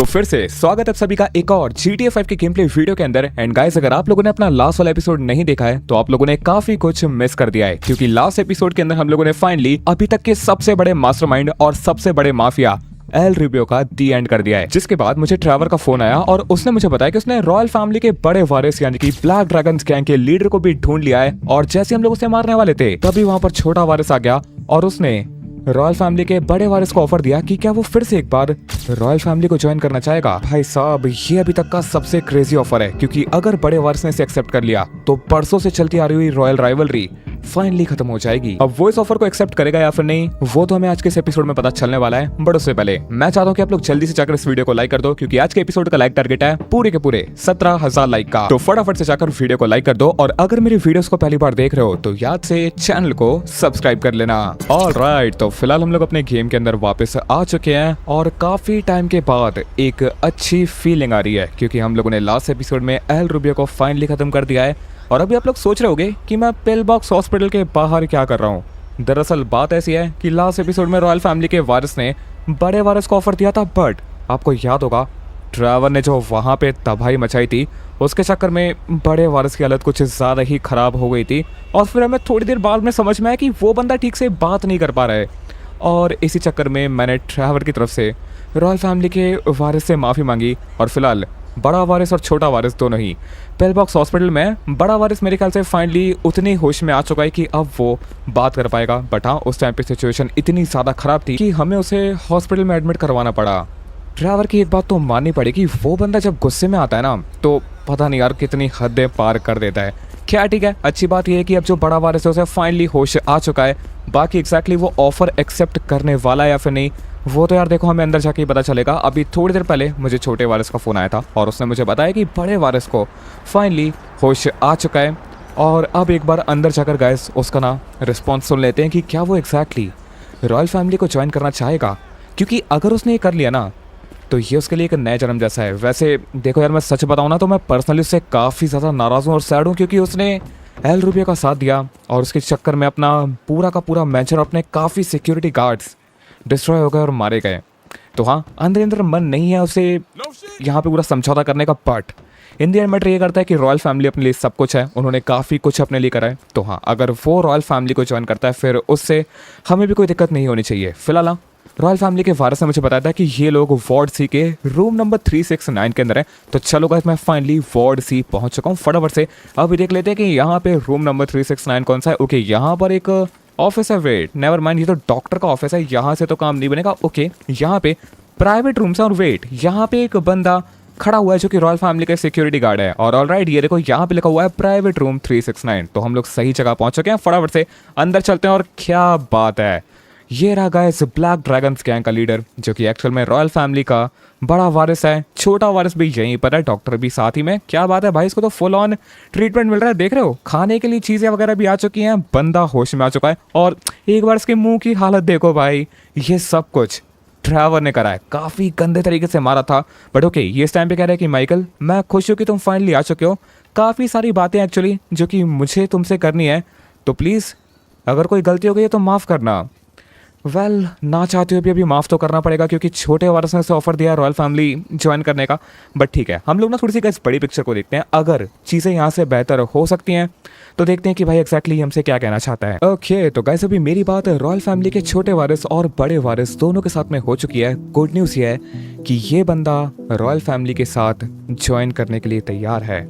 तो फिर से स्वागत है आप सभी का एक और GTA 5 के गेम प्ले वीडियो के अंदर। एंड गाइस, अगर आप लोगों ने अपना लास्ट वाला एपिसोड नहीं देखा है तो आप लोगों ने काफी कुछ मिस कर दिया है, क्योंकि लास्ट एपिसोड के अंदर हम लोगों ने फाइनली अभी तक के सबसे बड़े मास्टरमाइंड और सबसे बड़े माफिया एल रूबियो का दी एंड कर दिया है। जिसके बाद मुझे ट्रेवर का फोन आया और उसने मुझे बताया कि उसने रॉयल फैमिली के बड़े वारिस यानी कि ब्लैक ड्रैगन्स गैंग के लीडर को भी ढूंढ लिया है। और जैसे हम लोग उसे मारने वाले थे तभी वहां पर छोटा वारिस आ गया और उसने रॉयल फैमिली के बड़े वारिस को ऑफर दिया कि क्या वो फिर से एक बार रॉयल फैमिली को ज्वाइन करना चाहेगा। भाई साहब, ये अभी तक का सबसे क्रेजी ऑफर है, क्योंकि अगर बड़े वारिस ने इसे एक्सेप्ट कर लिया तो परसों से चलती आ रही हुई रॉयल राइवलरी फाइनली खत्म हो जाएगी। अब वो इस ऑफर को एक्सेप्ट करेगा या फिर नहीं, वो तो हमें आज के इस एपिसोड में पता चलने वाला है। बट उससे पहले मैं चाहता हूँ कि आप लोग जल्दी से जाकर इस वीडियो को लाइक कर दो, क्योंकि आज के एपिसोड का लाइक टारगेट है पूरे के पूरे 17,000 लाइक का। तो फटाफट से जाकर वीडियो को लाइक कर दो, और अगर मेरी वीडियोस को पहली बार देख रहे हो तो याद से चैनल को सब्सक्राइब कर लेना। ऑलराइट, तो फिलहाल हम लोग अपने गेम के अंदर वापस आ चुके हैं और काफी टाइम के बाद एक अच्छी फीलिंग आ रही है, क्योंकि हम लोगों ने लास्ट एपिसोड में एल रूबियो को फाइनली खत्म कर दिया है। और अभी आप लोग सोच रहे होंगे कि मैं पिल बॉक्स हॉस्पिटल के बाहर क्या कर रहा हूँ। दरअसल बात ऐसी है कि लास्ट एपिसोड में रॉयल फैमिली के वारिस ने बड़े वारिस को ऑफर दिया था, बट आपको याद होगा ट्रेवर ने जो वहाँ पे तबाही मचाई थी, उसके चक्कर में बड़े वारिस की हालत कुछ ज़्यादा ही ख़राब हो गई थी। और फिर हमें थोड़ी देर बाद में समझ में आया कि वो बंदा ठीक से बात नहीं कर पा रहा है, और इसी चक्कर में मैंने ट्रेवर की तरफ से रॉयल फैमिली के वारिस से माफ़ी मांगी। और फिलहाल बड़ा वारिस और छोटा वारिस दोनों ही पिल बॉक्स हॉस्पिटल में। बड़ा वारिस मेरे ख्याल से फाइनली उतनी होश में आ चुका है कि अब वो बात कर पाएगा। बट हाँ, उस टाइम पे सिचुएशन इतनी ज़्यादा ख़राब थी कि हमें उसे हॉस्पिटल में एडमिट करवाना पड़ा। ड्राइवर की एक बात तो माननी पड़ेगी, वो बंदा जब गुस्से में आता है ना तो पता नहीं यार कितनी हदें पार कर देता है। क्या ठीक है, अच्छी बात यह है कि अब जो बड़ा वारिस है उसे फाइनली होश आ चुका है। बाकी एग्जैक्टली वो ऑफर एक्सेप्ट करने वाला है या फिर नहीं, वो तो यार देखो हमें अंदर जाके ही पता चलेगा। अभी थोड़ी देर पहले मुझे छोटे वारिस का फ़ोन आया था और उसने मुझे बताया कि बड़े वारिस को फाइनली होश आ चुका है। और अब एक बार अंदर जाकर गाइस उसका ना रिस्पॉन्स सुन लेते हैं कि क्या वो एग्जैक्टली रॉयल फैमिली को ज्वाइन करना चाहेगा। क्योंकि अगर उसने ये कर लिया ना तो ये उसके लिए एक नया जन्म जैसा है। वैसे देखो यार, मैं सच बताऊँ ना तो मैं पर्सनली उससे काफ़ी ज़्यादा नाराज़ हूँ और सैड हूँ, क्योंकि उसने एल रूबियो का साथ दिया और उसके चक्कर में अपना पूरा का पूरा मैनेजर और अपने काफ़ी सिक्योरिटी गार्ड्स डिस्ट्रॉय हो गए और मारे गए। तो हाँ, अंदर मन नहीं है उसे यहाँ पे पूरा समझौता करने का, बट इंडियन मैटर ये करता है कि रॉयल फैमिली अपने लिए सब कुछ है, उन्होंने काफ़ी कुछ अपने लिए करा है। तो हाँ, अगर वो रॉयल फैमिली को ज्वाइन करता है फिर उससे हमें भी कोई दिक्कत नहीं होनी चाहिए। फिलहाल हाँ, रॉयल फैमिली के वारिस ने मुझे बताया था कि ये लोग वार्ड सी के रूम नंबर 369 के अंदर है। तो चलो गाइस, मैं फाइनली वार्ड सी पहुंच चुका हूँ। फटाफट से अभी देख लेते हैं कि यहाँ पे रूम नंबर 369 कौन सा है। ओके, यहाँ पर एक ऑफिस है। वेट, नेवर माइंड, ये तो डॉक्टर का ऑफिस है, यहाँ से तो काम नहीं बनेगा। ओके, यहाँ पे प्राइवेट रूम्स है। और वेट, यहाँ पे एक बंदा खड़ा हुआ है जो कि रॉयल फैमिली का सिक्योरिटी गार्ड है। और ऑलराइट, ये देखो यहाँ पे लिखा हुआ है प्राइवेट रूम 369। तो हम लोग सही जगह पहुंच चुके हैं। फटाफट से अंदर चलते हैं। और क्या बात है, ये रहा गाइस ब्लैक ड्रैगन्स गैंग का लीडर, जो कि एक्चुअल में रॉयल फैमिली का बड़ा वारिस है। छोटा वारिस भी यहीं पर है, डॉक्टर भी साथ ही में। क्या बात है भाई, इसको तो फुल ऑन ट्रीटमेंट मिल रहा है। देख रहे हो, खाने के लिए चीज़ें वगैरह भी आ चुकी हैं, बंदा होश में आ चुका है। और एक बार इसके मुंह की हालत देखो भाई, ये सब कुछ ट्रेवर ने करा है। काफ़ी गंदे तरीके से मारा था। बट ओके, ये इस टाइम पे कह रहे हैं कि माइकल, मैं खुश हूँ कि तुम फाइनली आ चुके हो। काफ़ी सारी बातें एक्चुअली जो कि मुझे तुमसे करनी है, तो प्लीज़ अगर कोई गलती हो गई है तो माफ़ करना। वेल, ना चाहते हुए भी माफ़ तो करना पड़ेगा, क्योंकि छोटे वारिस ने उसे ऑफर दिया रॉयल फैमिली ज्वाइन करने का। बट ठीक है, हम लोग ना थोड़ी सी इस बड़ी पिक्चर को देखते हैं। अगर चीज़ें यहाँ से बेहतर हो सकती हैं तो देखते हैं कि भाई एक्जैक्टली हमसे क्या कहना चाहता है। ओके, तो गाइस अभी मेरी बात रॉयल फैमिली के छोटे वारिस और बड़े वारिस दोनों के साथ में हो चुकी है। गुड न्यूज़ ये है कि ये बंदा रॉयल फैमिली के साथ ज्वाइन करने के लिए तैयार है।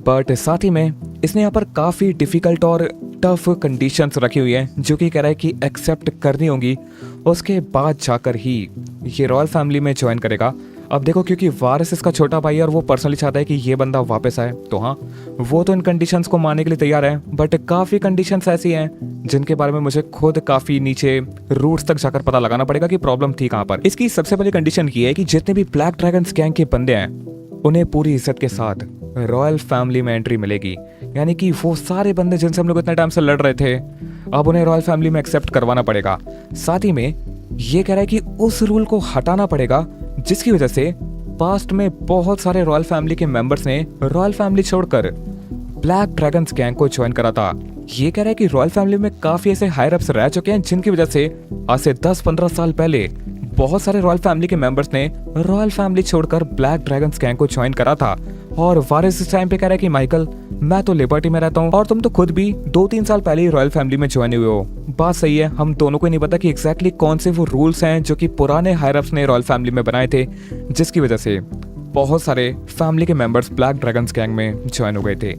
बट साथ ही में इसने यहाँ पर काफ़ी डिफ़िकल्ट और टफ कंडीशंस रखी हुई हैं, जो कि कह रहा है कि एक्सेप्ट करनी होंगी, उसके बाद जाकर ही ये रॉयल फैमिली में ज्वाइन करेगा। अब देखो, क्योंकि वारिस इसका छोटा भाई है और वो पर्सनली चाहता है कि ये बंदा वापस आए, तो हाँ, वो तो इन कंडीशंस को मानने के लिए तैयार है। बट काफ़ी कंडीशंस ऐसी हैं जिनके बारे में मुझे खुद काफ़ी नीचे रूट्स तक जाकर पता लगाना पड़ेगा कि प्रॉब्लम थी कहाँ पर। इसकी सबसे पहली कंडीशन ये है कि जितने भी ब्लैक ड्रैगन्स गैंग के बंदे हैं उन्हें पूरी इज्जत के साथ रॉयल फैमिली में एंट्री मिलेगी। यानी कि वो सारे बंदे जिनसे हम लोग इतने टाइम से लड़ रहे थे, अब उन्हें रॉयल फैमिली में एक्सेप्ट करवाना पड़ेगा। साथ ही में ये कह रहा है कि उस रूल को हटाना पड़ेगा जिसकी वजह से पास्ट में बहुत सारे रॉयल फैमिली के मेंबर्स ने रॉयल फैमिली छोड़कर ब्लैक ड्रैगन्स गैंग को ज्वाइन करा था। ये कह रहा है कि रॉयल फैमिली में काफी ऐसे हायर अप्स रह चुके हैं जिनकी वजह से आज से 10-15 साल पहले बहुत सारे रॉयल फैमिली के मेंबर्स ने रॉयल फैमिली छोड़कर ब्लैक ड्रैगन्स गैंग को ज्वाइन करा था। और वारिस इस टाइम पे कह रहा है कि माइकल, मैं तो लिबर्टी में रहता हूँ और तुम तो खुद भी 2-3 साल पहले ही रॉयल फैमिली में ज्वाइन हुए हो। बात सही है, हम दोनों को नहीं पता कि एग्जैक्टली कौन से वो रूल्स हैं जो कि पुराने हायर अप्स ने रॉयल फैमिली में बनाए थे, जिसकी वजह से बहुत सारे फैमिली के मेंबर्स ब्लैक ड्रैगन्स गैंग में ज्वाइन हो गए थे।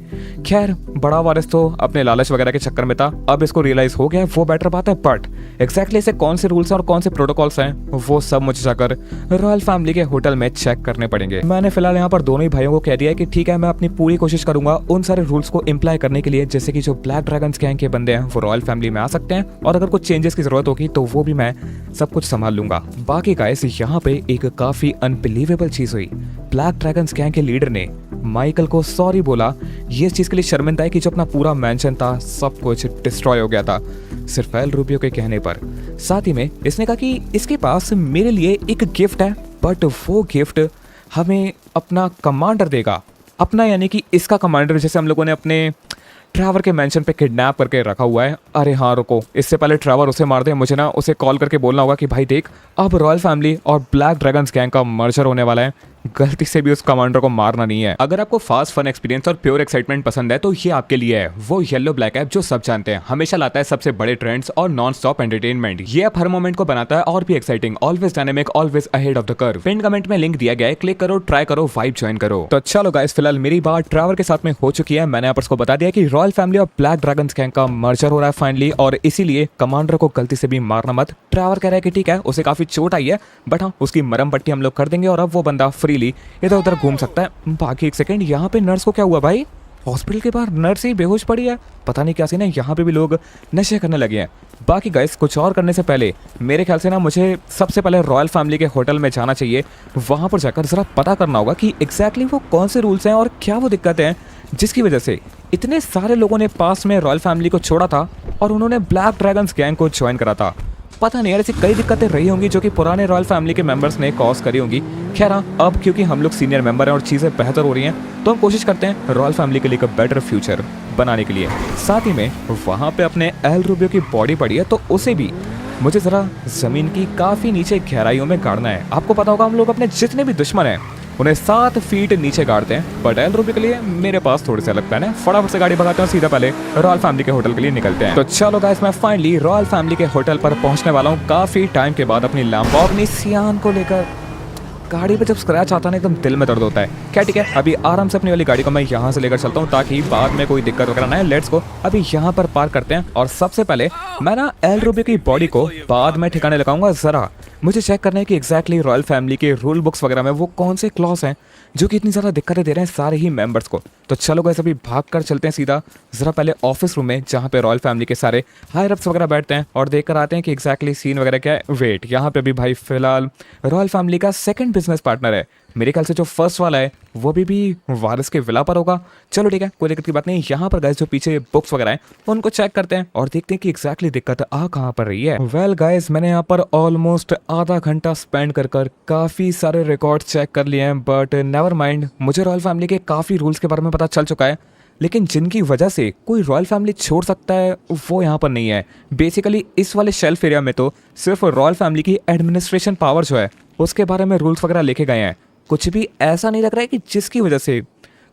खैर, बड़ा वारिस तो अपने लालच वगैरह के चक्कर में था, अब इसको रियलाइज हो गया, वो बेटर बात है। बट एग्जैक्टली ऐसे कौन से रूल्स हैं और कौन से प्रोटोकॉल्स हैं, वो सब मुझे जाकर रॉयल फैमिली के होटल में चेक करने पड़ेंगे। मैंने फिलहाल यहाँ पर दोनों ही भाइयों को कह दिया है कि ठीक है, मैं अपनी पूरी कोशिश करूंगा उन सारे रूल्स को इम्प्लाई करने के लिए, जैसे कि जो ब्लैक ड्रैगन्स गैंग के बंदे हैं वो रॉयल फैमिली में आ सकते हैं, और अगर कुछ चेंजेस की जरूरत होगी तो वो भी मैं सब कुछ संभाल लूंगा। बाकी गाइस, यहाँ पे एक काफी अनबिलीवेबल चीज हुई। ब्लैक ड्रैगन्स गैंग के लीडर ने माइकल को सॉरी बोला। ये इस चीज के लिए शर्मिंदा है कि जो अपना पूरा मैंशन था सब कुछ डिस्ट्रॉय हो गया था सिर्फ एल रूबियो के कहने पर। साथ ही में इसने कहा कि इसके पास मेरे लिए एक गिफ्ट है, बट वो गिफ्ट हमें अपना कमांडर देगा। अपना यानी कि इसका कमांडर, जैसे हम लोगों ने अपने ट्रैवर के मेंशन पे किडनैप करके रखा हुआ है। अरे हाँ रुको, इससे पहले ट्रैवर उसे मार दे, मुझे ना उसे कॉल करके बोलना होगा कि भाई देख, अब रॉयल फैमिली और ब्लैक ड्रैगन्स गैंग का मर्जर होने वाला है, गलती से भी उस कमांडर को मारना नहीं है। अगर आपको फास्ट फन एक्सपीरियंस और प्योर एक्साइटमेंट पसंद है तो ये आपके लिए है। वो येलो ब्लैक ऐप जो सब जानते हैं, हमेशा लाता है सबसे बड़े ट्रेंड्स और नॉन स्टॉप एंटरटेनमेंट। ये ऐप हर मोमेंट को बनाता है और भी exciting, always dynamic, always ahead of the curve. Pin comment में लिंक दिया गया है, क्लिक करो, ट्राई करो, वाइब ज्वाइन करो। तो चलो गाइस, फिलहाल मेरी बात ट्रैवर के साथ में हो चुकी है। मैंने यहाँ पर उसको बता दिया कि रॉयल फैमिली और ब्लैक ड्रैगन्स गैंग का मर्जर हो रहा है फाइनली, और इसीलिए कमांडर को गलती से भी मारना मत। ट्रैवर कह रहा है कि ठीक है, उसे काफी चोट आई है, बट हाँ, उसकी मरम पट्टी हम लोग कर देंगे और अब वो बंदा फ्रीली इधर उधर घूम सकता है। बाकी एक सेकंड, यहाँ पे नर्स को क्या हुआ भाई? हॉस्पिटल के बाहर नर्स ही बेहोश पड़ी है, पता नहीं क्या सीन है। यहाँ पे भी लोग नशे करने लगे हैं। बाकी गाइस, कुछ और करने से पहले मेरे ख्याल से ना मुझे सबसे पहले रॉयल फैमिली के होटल में जाना चाहिए। वहाँ पर जाकर ज़रा पता करना होगा कि एग्जैक्टली वो कौन से रूल्स हैं और क्या वो दिक्कतें हैं जिसकी वजह से इतने सारे लोगों ने पास में रॉयल फैमिली को छोड़ा था और उन्होंने ब्लैक ड्रैगन्स गैंग को ज्वाइन करा था। पता नहीं यार, ऐसी कई दिक्कतें रही होंगी जो कि पुराने रॉयल फैमिली के मेंबर्स ने कॉज करी होंगी। खैर हाँ, अब क्योंकि हम लोग सीनियर मेंबर हैं और चीज़ें बेहतर हो रही हैं, तो हम कोशिश करते हैं रॉयल फैमिली के लिए एक बेटर फ्यूचर बनाने के लिए। साथ ही में वहाँ पे अपने एल रूबियो की बॉडी पड़ी है, तो उसे भी मुझे ज़रा ज़मीन की काफ़ी नीचे गहराइयों में गाड़ना है। आपको पता होगा, हम लोग अपने जितने भी दुश्मन हैं उन्हें 7 फीट नीचे गाड़ते हैं, बट एल रूबी के लिए मेरे पास थोड़े से अलग प्लान है। फटाफट से गाड़ी भगाते हैं, सीधा पहले रॉयल फैमिली के होटल के लिए निकलते हैं। तो चलो गाइस, मैं फाइनली रॉयल फैमिली के होटल पर पहुंचने वाला हूं काफी टाइम के बाद। अपनी लैम्बोर्गिनी सियान को लेकर गाड़ी पे जब स्क्रैच आता है ना, एकदम दिल में दर्द होता है। क्या ठीक है, अभी आराम से अपनी वाली गाड़ी को मैं यहाँ से लेकर चलता हूँ ताकि बाद में कोई दिक्कत वगैरह ना है। लेट्स गो, अभी यहाँ पर पार्क करते हैं और सबसे पहले मैं ना एल रूबी की बॉडी को बाद में ठिकाने लगाऊंगा। जरा मुझे चेक करना है कि एग्जैक्टली रॉयल फैमिली के रूल बुक्स वगैरह में वो कौन से क्लॉज हैं जो कि इतनी ज़्यादा दिक्कतें दे रहे हैं सारे ही मेंबर्स को। तो चलो गाइस, अभी भाग कर चलते हैं सीधा ज़रा पहले ऑफिस रूम में, जहाँ पे रॉयल फैमिली के सारे हायर अप्स वगैरह बैठते हैं, और देख कर आते हैं कि एग्जैक्टली सीन वगैरह क्या है। वेट, यहाँ पे अभी भाई फिलहाल रॉयल फैमिली का सेकंड बिजनेस पार्टनर है। मेरे ख्याल से जो फर्स्ट वाला है वो भी वारिस के विला पर होगा। चलो ठीक है, कोई दिक्कत की बात नहीं। यहाँ पर गाइस जो पीछे बुक्स वगैरह हैं उनको चेक करते हैं और देखते हैं कि एग्जैक्टली दिक्कत आ कहाँ पर रही है। वेल गाइस, मैंने यहाँ पर ऑलमोस्ट आधा घंटा स्पेंड कर काफ़ी सारे रिकॉर्ड चेक कर लिए हैं, बट नेवर माइंड, मुझे रॉयल फैमिली के काफ़ी रूल्स के बारे में पता चल चुका है, लेकिन जिनकी वजह से कोई रॉयल फैमिली छोड़ सकता है वो यहाँ पर नहीं है। बेसिकली इस वाले शेल्फ एरिया में तो सिर्फ रॉयल फैमिली की एडमिनिस्ट्रेशन पावर जो है उसके बारे में रूल्स वगैरह लिखे गए हैं। कुछ भी ऐसा नहीं लग रहा है कि जिसकी वजह से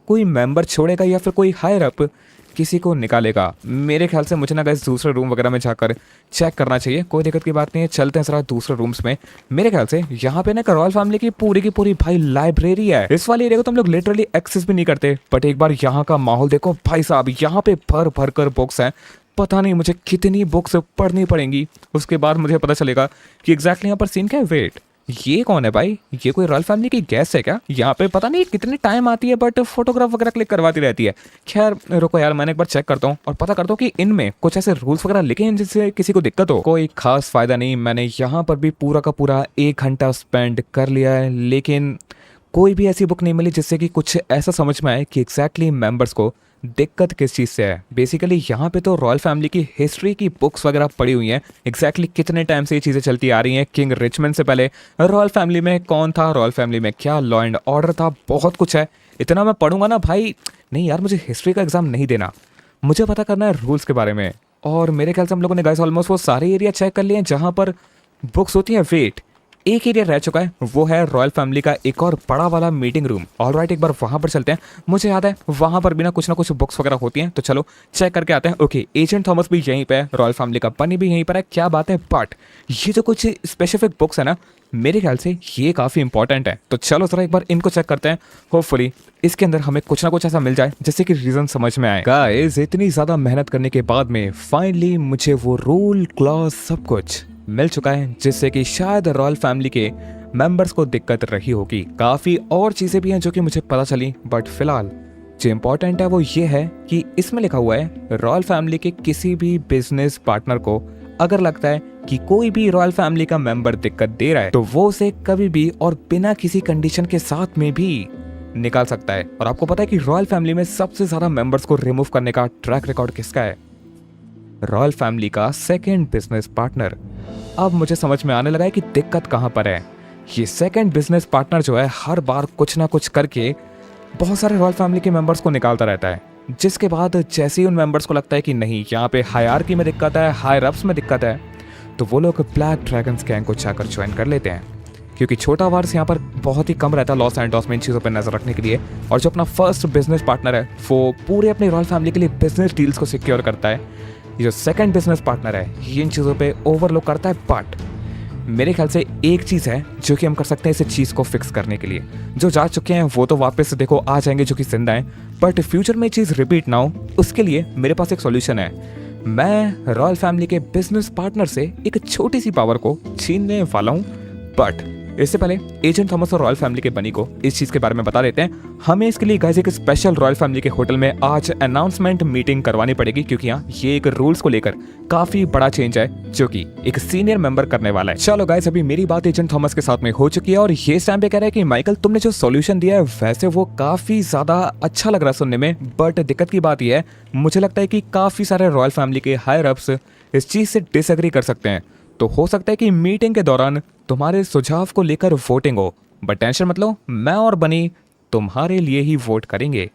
कोई मेंबर छोड़ेगा या फिर कोई हायर अप किसी को निकालेगा। मेरे ख्याल से मुझे ना गाइस दूसरे रूम वगैरह में जाकर चेक करना चाहिए। कोई दिक्कत की बात नहीं है, चलते हैं जरा दूसरे रूम्स में। मेरे ख्याल से यहाँ पे ना रॉयल फैमिली की पूरी भाई लाइब्रेरी है। इस वाले एरिया को तो हम लोग लिटरली एक्सेस भी नहीं करते, बट एक बार यहाँ का माहौल देखो भाई साहब, यहाँ पे भर कर बुक्स हैं। पता नहीं मुझे कितनी बुक्स पढ़नी पड़ेंगी, उसके बाद मुझे पता चलेगा कि एग्जैक्टली यहाँ पर सीन क्या है। वेट, ये कौन है भाई? ये कोई रॉयल फैमिली की गेस्ट है क्या? यहाँ पे पता नहीं कितने टाइम आती है, बट फोटोग्राफ वगैरह क्लिक करवाती रहती है। खैर रुको यार, मैंने एक बार चेक करता हूँ और पता करता हूँ कि इनमें कुछ ऐसे रूल्स वगैरह लिखे हैं जिससे किसी को दिक्कत हो। कोई खास फायदा नहीं, मैंने यहाँ पर भी पूरा का पूरा 1 घंटा स्पेंड कर लिया है, लेकिन कोई भी ऐसी बुक नहीं मिली जिससे कि कुछ ऐसा समझ में आए कि एग्जैक्टली मेंबर्स को दिक्कत किस चीज़ से है। बेसिकली यहाँ पे तो रॉयल फैमिली की हिस्ट्री की बुक्स वगैरह पड़ी हुई हैं, एग्जैक्टली कितने टाइम से ये चीज़ें चलती आ रही हैं। किंग रिचमंड से पहले रॉयल फैमिली में कौन था, रॉयल फैमिली में क्या लॉ एंड ऑर्डर था, बहुत कुछ है। इतना मैं पढ़ूंगा ना भाई, नहीं यार मुझे हिस्ट्री का एग्जाम नहीं देना, मुझे पता करना है रूल्स के बारे में। और मेरे ख्याल से हम लोगों ने गाइस ऑलमोस्ट वो सारे एरिया चेक कर लिए हैं जहाँ पर बुक्स होती हैं। वेट, एक एरिया रह चुका है, वो है रॉयल फैमिली का एक और बड़ा वाला मीटिंग रूम। ऑलराइट, एक बार वहां पर चलते हैं। मुझे याद है वहां पर भी ना कुछ बुक्स वगैरह होती हैं, तो चलो चेक करके आते हैं। ओके, एजेंट थॉमस भी यहीं पे है, रॉयल फैमिली का बनी भी यहीं पर है। क्या बात है। बट ये जो कुछ स्पेसिफिक बुक्स है ना, मेरे ख्याल से ये काफ़ी इंपॉर्टेंट है, तो चलो जरा एक बार इनको चेक करते हैं। होपफुली इसके अंदर हमें कुछ ना कुछ ऐसा मिल जाए जिससे कि रीजन समझ में आए। गाइस, इतनी ज़्यादा मेहनत करने के बाद में फाइनली मुझे वो रूल क्लॉज सब कुछ मिल चुका है, जिससे कि शायद रॉयल फैमिली के मेंबर्स को दिक्कत रही होगी। काफ़ी और चीज़ें भी हैं जो कि मुझे पता चली, बट फिलहाल जो इम्पोर्टेंट है वो ये है कि इसमें लिखा हुआ है रॉयल फैमिली के किसी भी बिजनेस पार्टनर को अगर लगता है कि कोई भी रॉयल फैमिली का मेंबर दिक्कत दे रहा है, तो वो उसे कभी भी और बिना किसी कंडीशन के साथ में भी निकाल सकता है। और आपको पता है कि रॉयल फैमिली में सबसे ज्यादा मेंबर्स को रिमूव करने का ट्रैक रिकॉर्ड किसका है? रॉयल फैमिली का सेकंड बिजनेस पार्टनर। अब मुझे समझ में आने लगा है कि दिक्कत कहां पर है। ये सेकंड बिजनेस पार्टनर जो है हर बार कुछ ना कुछ करके बहुत सारे रॉयल फैमिली के मेंबर्स को निकालता रहता है, जिसके बाद जैसे ही उन मेंबर्स को लगता है कि नहीं, यहाँ पे हायरार्की में दिक्कत है, हायर अप्स में दिक्कत है, तो वो लोग ब्लैक ड्रैगन्स गैंग को जाकर ज्वाइन कर लेते हैं। क्योंकि छोटा वार्स यहाँ पर बहुत ही कम रहता है लॉस एंटोस में इन चीज़ों पर नजर रखने के लिए। और जो अपना फर्स्ट बिजनेस पार्टनर है वो पूरे अपने रॉयल फैमिली के लिए बिजनेस डील्स को सिक्योर करता है। ये जो सेकंड बिजनेस पार्टनर है ये इन चीज़ों पे ओवरलुक करता है। बट मेरे ख्याल से एक चीज़ है जो कि हम कर सकते हैं इस चीज़ को फिक्स करने के लिए। जो जा चुके हैं वो तो वापस देखो आ जाएंगे जो कि जिंदा हैं, बट फ्यूचर में चीज़ रिपीट ना हो उसके लिए मेरे पास एक सॉल्यूशन है। मैं रॉयल फैमिली के बिजनेस पार्टनर से एक छोटी सी पावर को छीनने वाला हूँ। बट इससे पहले एजेंट थॉमस और रॉयल फैमिली के बनी को इस चीज के बारे में बता देते हैं। हमें इसके लिए गाइस एक स्पेशल रॉयल फैमिली के होटल में आज अनाउंसमेंट मीटिंग करवानी पड़ेगी, क्योंकि यहाँ ये एक रूल्स को लेकर काफी बड़ा चेंज है जो कि एक सीनियर मेंबर करने वाला है। चलो गाइस, अभी मेरी बात एजेंट थॉमस के साथ में हो चुकी है और ये टाइम पे कह रहा है कि माइकल तुमने जो सॉल्यूशन दिया है वैसे वो काफी ज्यादा अच्छा लग रहा है सुनने में, बट दिक्कत की बात यह है मुझे लगता है कि काफी सारे रॉयल फैमिली के हायर अप्स इस चीज से डिसएग्री कर सकते हैं। तो हो सकता है कि मीटिंग के दौरान तुम्हारे सुझाव को लेकर वोटिंग हो, बट टेंशन मत लो, मैं और बनी तुम्हारे लिए ही वोट करेंगे।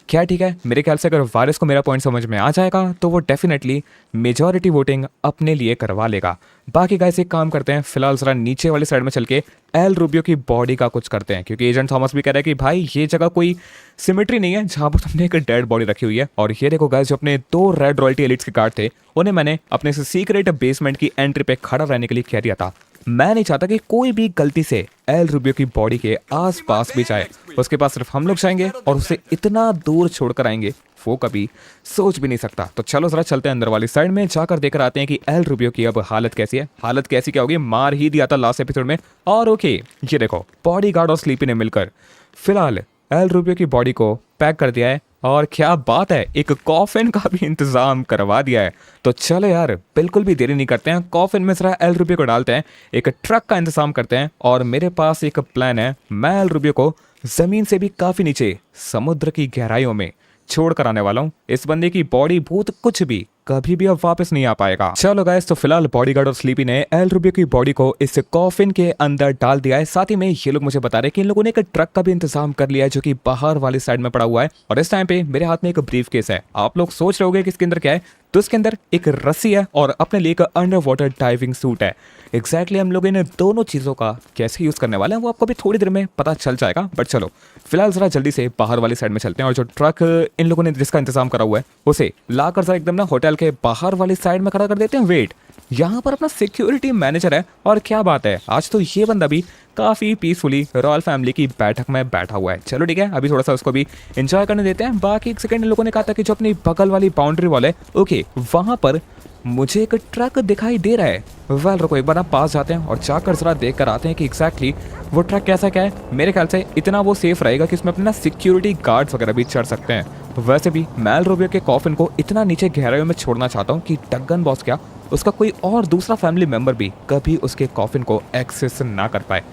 क्या ठीक है? मेरे ख्याल से अगर वारिस को मेरा पॉइंट समझ में आ जाएगा तो वो डेफिनेटली मेजॉरिटी वोटिंग अपने लिए करवा लेगा। बाकी गाइस एक काम करते हैं, फिलहाल जरा नीचे वाली साइड में चल के एल रूबियो की बॉडी का कुछ करते हैं, क्योंकि एजेंट थॉमस भी कह रहा है कि भाई ये जगह कोई सिमेट्री नहीं है जहां पर तुमने एक डेड बॉडी रखी हुई है। और ये देखो गाइस, जो अपने 2 रेड रॉयल्टी एलिट्स के गार्ड थे उन्हें मैंने अपने सीक्रेट बेसमेंट की एंट्री पे खड़ा रहने के लिए कह दिया था। मैं नहीं चाहता कि कोई भी गलती से एल रूबियो की बॉडी के आसपास भी जाए। उसके पास सिर्फ हम लोग जाएंगे और उसे इतना दूर छोड़कर आएंगे वो कभी सोच भी नहीं सकता। तो चलो जरा चलते हैं अंदर वाली साइड में, जाकर देकर आते हैं कि एल रूबियो की अब हालत कैसी है। हालत कैसी क्या होगी, मार ही दिया था लास्ट एपिसोड में। और ओके, ये देखो बॉडी गार्ड और स्लीपी ने मिलकर फिलहाल एल रूबियो की बॉडी को पैक कर दिया है। और क्या बात है, एक कॉफिन का भी इंतजाम करवा दिया है। तो चलो यार, बिल्कुल भी देरी नहीं करते हैं, कॉफिन में जरा एल रूबियो को डालते हैं, एक ट्रक का इंतजाम करते हैं। और मेरे पास एक प्लान है, मैं एल रूबियो को जमीन से भी काफी नीचे समुद्र की गहराइयों में छोड़ कर आने वाला हूँ। इस बंदे की बॉडी भूत कुछ भी कभी भी अब वापस नहीं आ पाएगा। चलो गाइस, तो फिलहाल बॉडीगार्ड और स्लीपी ने एल रूबियो की बॉडी को इस कॉफिन के अंदर डाल दिया है। साथ ही में ये लोग मुझे बता रहे हैं कि इन लोगों ने एक ट्रक का भी इंतजाम कर लिया है जो कि बाहर वाली साइड में पड़ा हुआ है। और इस टाइम पे मेरे हाथ में एक ब्रीफ केस है। आप लोग सोच रहे होंगे कि इसके अंदर क्या है, तो इसके अंदर एक रस्सी है और अपने लिए एक अंडर वाटर डाइविंग सूट है। एग्जैक्टली हम लोग इन दोनों चीजों का कैसे यूज करने वाले हैं वो आपको भी थोड़ी देर में पता चल जाएगा। बट चलो फिलहाल जरा जल्दी से बाहर वाली साइड में चलते हैं और जो ट्रक इन लोगों ने जिसका इंतजाम करा हुआ है उसे लाकर जरा एकदम ना होटल के बाहर वाली साइड में खड़ा कर देते हैं। वेट, यहाँ पर अपना सिक्योरिटी मैनेजर है और क्या बात है, आज तो ये बंदा भी काफी पीसफुली रॉयल फैमिली की बैठक में बैठा हुआ है। चलो ठीक है, अभी थोड़ा सा उसको भी एंजॉय करने देते हैं। बाकी एक सेकंड इन लोगों ने कहा था कि जो अपनी बगल वाली बाउंड्री वॉल है, ओके, वहां पर मुझे एक ट्रक दिखाई दे रहा है। वेल रुको, एक बार आप पास जाते हैं और जाकर जरा देख कर आते हैं कि एग्जैक्टली वो ट्रक कैसा क्या है। मेरे ख्याल से इतना वो सेफ रहेगा कि इसमें अपना सिक्योरिटी गार्ड्स वगैरह भी चढ़ सकते हैं। वैसे भी मैं एल रूबियो के कॉफिन को इतना नीचे गहराइयों में छोड़ना चाहता हूँ कि डगन बॉस क्या उसका कोई और दूसरा फैमिली मेंबर भी कभी उसके कॉफिन को एक्सेस ना कर पाए।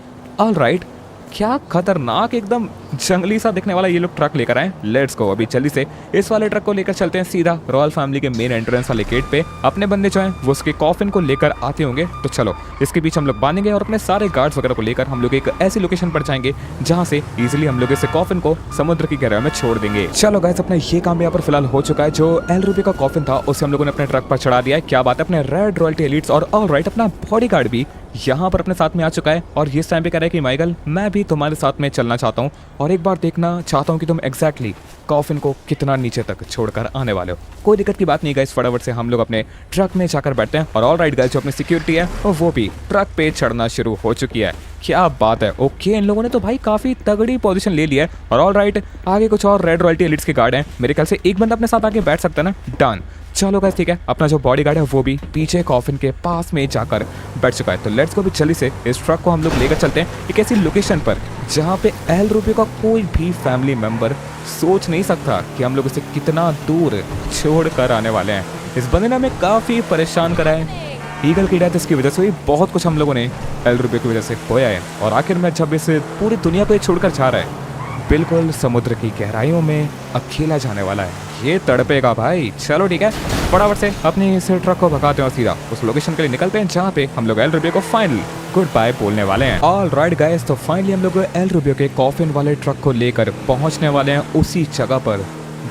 ऑलराइट, क्या खतरनाक एकदम जंगली सा दिखने वाला ये लोग ट्रक लेकर आए। लेट्स गो, अभी जल्दी से इस वाले ट्रक को लेकर चलते हैं सीधा रॉयल फैमिली के मेन एंट्रेंस वाले गेट पे। अपने बंदे जो हैं वो उसके कॉफिन को लेकर आते होंगे, तो चलो इसके बीच हम लोग बांधेंगे और अपने सारे गार्ड्स वगैरह को लेकर हम लोग एक ऐसी लोकेशन पर जाएंगे जहां से इजीली हम लोग इस कॉफिन को समुद्र की गहराई में छोड़ देंगे। चलो गाइस, अपना ये काम यहाँ पर फिलहाल हो चुका है। जो एल रूबियो का कॉफिन था उसे हम लोगों ने अपने ट्रक पर चढ़ा दिया है। क्या बात है, अपने रेड रॉयल्टी एलिट्स और ऑलराइट अपना बॉडीगार्ड भी यहाँ पर अपने साथ में आ चुका है और ये इस टाइम पे कह रहा है कि माइकल मैं भी तुम्हारे साथ में चलना चाहता हूँ और एक बार देखना चाहता हूँ कि तुम एग्जैक्टली कॉफिन को कितना नीचे तक छोड़कर आने वाले हो। कोई दिक्कत की बात नहीं गाइस, फटाफट से हम लोग अपने ट्रक में जाकर बैठते हैं और ऑल राइट गाइस, जो अपनी सिक्योरिटी है वो भी ट्रक पे चढ़ना शुरू हो चुकी है। क्या बात है, ओके इन लोगों ने तो भाई काफी तगड़ी पोजीशन ले लिया है। और ऑल राइट, आगे कुछ और रेड रॉयल्टी एलिट्स के गार्ड हैं, मेरे ख्याल से एक बंदा अपने साथ आके बैठ सकता है ना। डन, चलो गाइस ठीक है, अपना जो बॉडी गार्ड है वो भी पीछे कॉफिन के पास में जाकर बैठ चुका है। तो लेट्स गो भी जल्दी से इस ट्रक को हम लोग लेकर चलते हैं एक ऐसी लोकेशन पर जहाँ पे एल रूबियो का कोई भी फैमिली मेंबर सोच नहीं सकता कि हम लोग इसे कितना दूर छोड़ कर आने वाले हैं। इस बंदे ने हमें काफी परेशान करा है, ईगल की डेथ इसकी वजह से हुई, बहुत कुछ हम लोगों ने एल रूबियो की वजह से खोया है और आखिर में जब इसे पूरी दुनिया को छोड़कर जा रहा है, बिल्कुल समुद्र की गहराइयों में अकेला जाने वाला है, ये तड़पेगा भाई। चलो ठीक है, फटाफट से अपने इस ट्रक को भगाते हैं और सीधा उस लोकेशन के लिए निकलते हैं जहाँ पे हम लोग एल रूबियो को फाइनल गुड बाय बोलने वाले हैं। ऑल राइट गाइस, तो फाइनली हम लोग एल रूबियो के कॉफिन वाले ट्रक को लेकर पहुंचने वाले हैं उसी जगह पर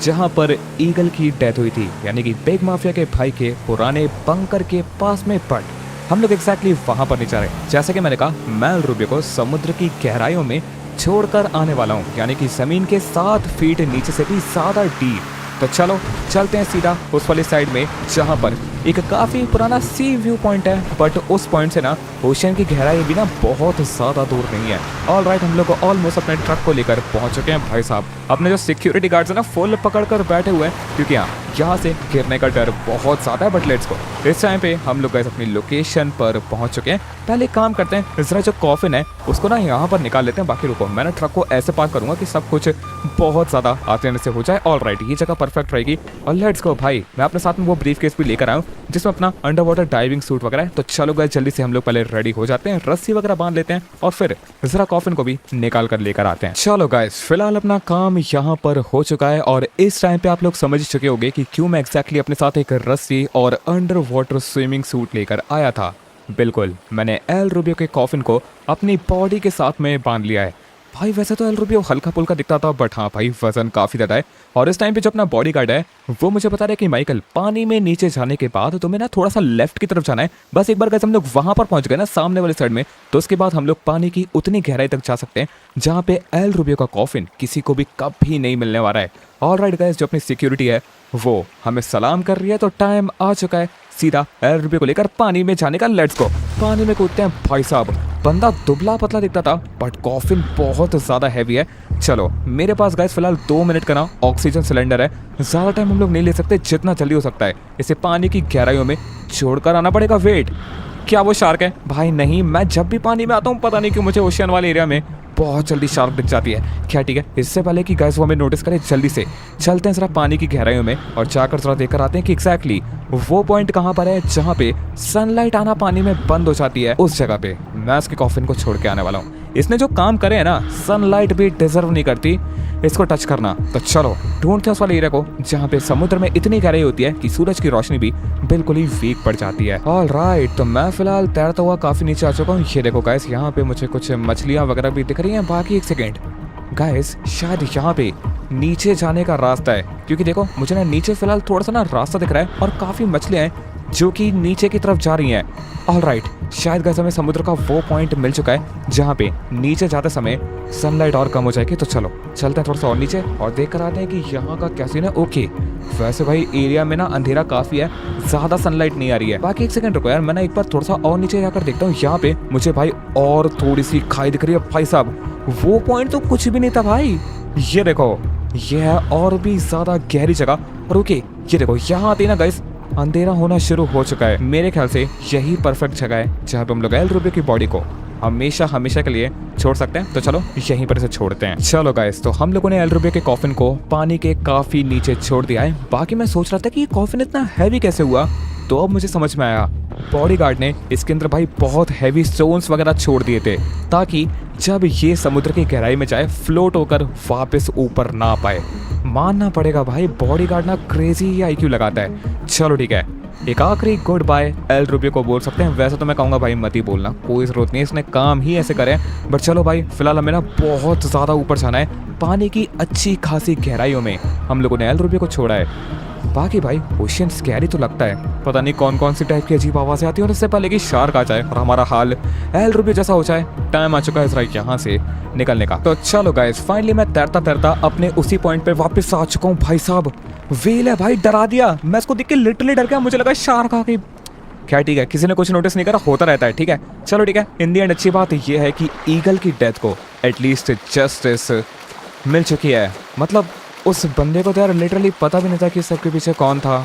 जहां पर ईगल की डेथ हुई थी, यानी कि बिग माफिया के भाई के पुराने बंकर के पास में। बट हम लोग एग्जैक्टली वहां पर नहीं जा रहे। जैसे कि मैंने कहा, मैं एल रूबियो को समुद्र की गहराइयों में छोड़कर आने वाला हूँ, यानी कि जमीन के 7 फीट नीचे से भी ज्यादा डीप। तो चलो चलते हैं सीधा उस वाली साइड में जहाँ पर एक काफी पुराना सी व्यू पॉइंट है, बट उस पॉइंट से ना ओशन की गहराई भी ना बहुत ज्यादा दूर नहीं है। ऑल राइट, हम लोग ऑलमोस्ट अपने ट्रक को लेकर पहुंच चुके हैं। भाई साहब अपने जो सिक्योरिटी गार्ड्स है ना फुल पकड़ कर बैठे हुए हैं, क्योंकि यहाँ से गिरने का डर बहुत ज्यादा है। बट लेट्स गो, इस टाइम पे हम लोग अपनी लोकेशन पर पहुंच चुके हैं। पहले काम करते हैं, जरा जो कॉफिन है उसको ना यहाँ पर निकाल लेते हैं। बाकी रुको, मैं ना ट्रक को ऐसे पार्क करूंगा कि सब कुछ बहुत ज्यादा आसानी से हो जाए। ऑल राइट, ये जगह परफेक्ट रहेगी। और लेट्स गो भाई, मैं अपने साथ में वो ब्रीफ केस भी लेकर आया हूँ जिसमें अपना अंडर वाटर डाइविंग सूट वगैरह है। तो चलो गाइस जल्दी से हम लोग पहले रेडी हो जाते हैं, रस्सी वगैरह बांध लेते हैं और फिर जरा कॉफिन को भी निकाल कर लेकर आते हैं। चलो गाइस, फिलहाल अपना काम यहाँ पर हो चुका है और इस टाइम पे आप लोग समझ चुके होंगे कि क्यों मैं एक्जैक्टली अपने साथ एक रस्सी और अंडर वाटर स्विमिंग सूट लेकर आया था। बिल्कुल, मैंने एल रूबियो के कॉफिन को अपनी बॉडी के साथ में बांध लिया है। भाई वैसे तो एल रूबियो हल्का फुल्का दिखता था, बट हाँ भाई वजन काफी ज्यादा है। और इस टाइम पे जो अपना बॉडी गार्ड है वो मुझे बता रहा है कि माइकल, पानी में नीचे जाने के बाद तुम्हें ना थोड़ा सा लेफ्ट की तरफ जाना है। बस एक बार गाइस हम लोग वहां पर पहुंच गए ना सामने वाली साइड में, तो उसके बाद हम लोग पानी की उतनी गहराई तक जा सकते हैं जहाँ पे एल रूबियो का कॉफिन किसी को भी कभी नहीं मिलने वाला है। ऑल राइट गाइस, जो अपनी सिक्योरिटी है वो हमें सलाम कर रही है, तो टाइम आ चुका है सीधा एल रूबियो को लेकर पानी में जाने का। लेट्स गो, पानी में कूदते हैं। भाई साहब बंदा दुबला पतला दिखता था, बट कॉफिन बहुत ज्यादा हैवी है। चलो मेरे पास गाइस फिलहाल 2 मिनट का ना ऑक्सीजन सिलेंडर है, ज्यादा टाइम हम लोग नहीं ले सकते, जितना जल्दी हो सकता है इसे पानी की गहराइयों में छोड़कर आना पड़ेगा। वेट, क्या वो शार्क है? भाई नहीं, मैं जब भी पानी में आता हूँ पता नहीं क्यों मुझे ओशियन वाले एरिया में बहुत जल्दी शार्क दिख जाती है। क्या ठीक है, इससे पहले कि गाइस वो हमें नोटिस करे, जल्दी से चलते हैं जरा पानी की गहराइयों में और जाकर जरा देखकर आते हैं कि एग्जैक्टली वो पॉइंट कहाँ पर है जहाँ पे सनलाइट आना पानी में बंद हो जाती है। उस जगह पे मैं उसके कॉफिन को छोड़ के आने वाला हूँ। इसने जो काम करे है ना, सनलाइट भी डिजर्व नहीं करती इसको टच करना। तो चलो ढूंढते हैं उस वाले एरिया को जहाँ पे समुद्र में इतनी गहराई होती है कि सूरज की रोशनी भी बिल्कुल ही वीक पड़ जाती है। ऑल राइट, तो मैं फिलहाल तैरता हुआ काफी नीचे आ चुका हूँ। ये देखो गाइस, यहाँ पे मुझे कुछ मछलियाँ वगैरह भी दिख रही हैं। बाकी एक सेकेंड गाइस, शायद यहाँ पे नीचे जाने का रास्ता है, क्योंकि देखो मुझे ना नीचे फिलहाल थोड़ा सा ना रास्ता दिख रहा है और काफी मछलियाँ हैं जो कि नीचे की तरफ जा रही हैं। ऑल राइट, शायद गाइस हमें समुद्र का वो पॉइंट मिल चुका है जहाँ पे नीचे जाते समय सनलाइट और कम हो जाएगी। तो चलो चलते हैं थोड़ा सा और नीचे और देख कर आते हैं कि यहाँ का क्या सीन है। ओके, वैसे भाई एरिया में ना अंधेरा काफी है, ज्यादा सनलाइट नहीं आ रही है। बाकी एक सेकंड रुको यार, मैं ना एक बार थोड़ा सा और नीचे जाकर देखता हूँ। यहाँ पे मुझे भाई और थोड़ी सी खाई दिख रही है। भाई साहब वो पॉइंट तो कुछ भी नहीं था भाई, ये देखो ये है और भी ज्यादा गहरी जगह। और ओके, ये देखो यहाँ आते ना गाइस अंधेरा होना शुरू हो चुका है। मेरे ख्याल से यही परफेक्ट जगह है जहाँ पे हम लोग एल रूबियो की बॉडी को हमेशा हमेशा के लिए छोड़ सकते हैं। तो चलो यहीं पर इसे छोड़ते हैं। चलो गाइस, तो हम लोगों ने एल रूबियो के कॉफिन को पानी के काफी नीचे छोड़ दिया है। बाकी मैं सोच रहा था कि ये कॉफिन इतना हैवी कैसे हुआ, तो अब मुझे समझ में आया, बॉडीगार्ड ने इसके अंदर भाई बहुत हैवी स्टोन्स वगैरह छोड़ दिए थे ताकि जब ये समुद्र की गहराई में जाए फ्लोट होकर वापस ऊपर ना पाए। मानना पड़ेगा भाई, बॉडीगार्ड ना क्रेजी आईक्यू लगाता है। चलो ठीक है, एक आखिरी गुड बाय एल रूबियो को बोल सकते हैं। वैसे तो मैं कहूँगा भाई मत ही बोलना, कोई जरूरत नहीं, इसने काम ही ऐसे करे। बट चलो भाई फिलहाल हमें ना बहुत ज़्यादा ऊपर जाना है, पानी की अच्छी खासी गहराइयों में हम लोगों ने एल रूबियो को छोड़ा है। बाकी भाई ओशियन स्कैरी तो लगता है, पता नहीं कौन कौन सी टाइप की अजीब आवाजें आती है और इससे पहले कि शार्क आ जाए और हमारा हाल एल रूबी जैसा हो जाए। टाइम आ चुका है इसराइल यहाँ से निकलने का। तो चलो गाइस फाइनली मैं तैरता तैरता अपने उसी पॉइंट पे वापस आ चुका हूँ। भाई साहब व्हेल है भाई, डरा दिया। मैं इसको देख के लिटरली डर गया, मुझे लगा शार्क आ गई। क्या ठीक है, किसी ने कुछ नोटिस नहीं करा, होता रहता है। ठीक है चलो ठीक है। इन दी एंड अच्छी बात ये है कि ईगल की डेथ को एटलीस्ट जस्टिस मिल चुकी है। मतलब उस बंदे को तो यार लिटरली पता भी नहीं था कि सबके पीछे कौन था।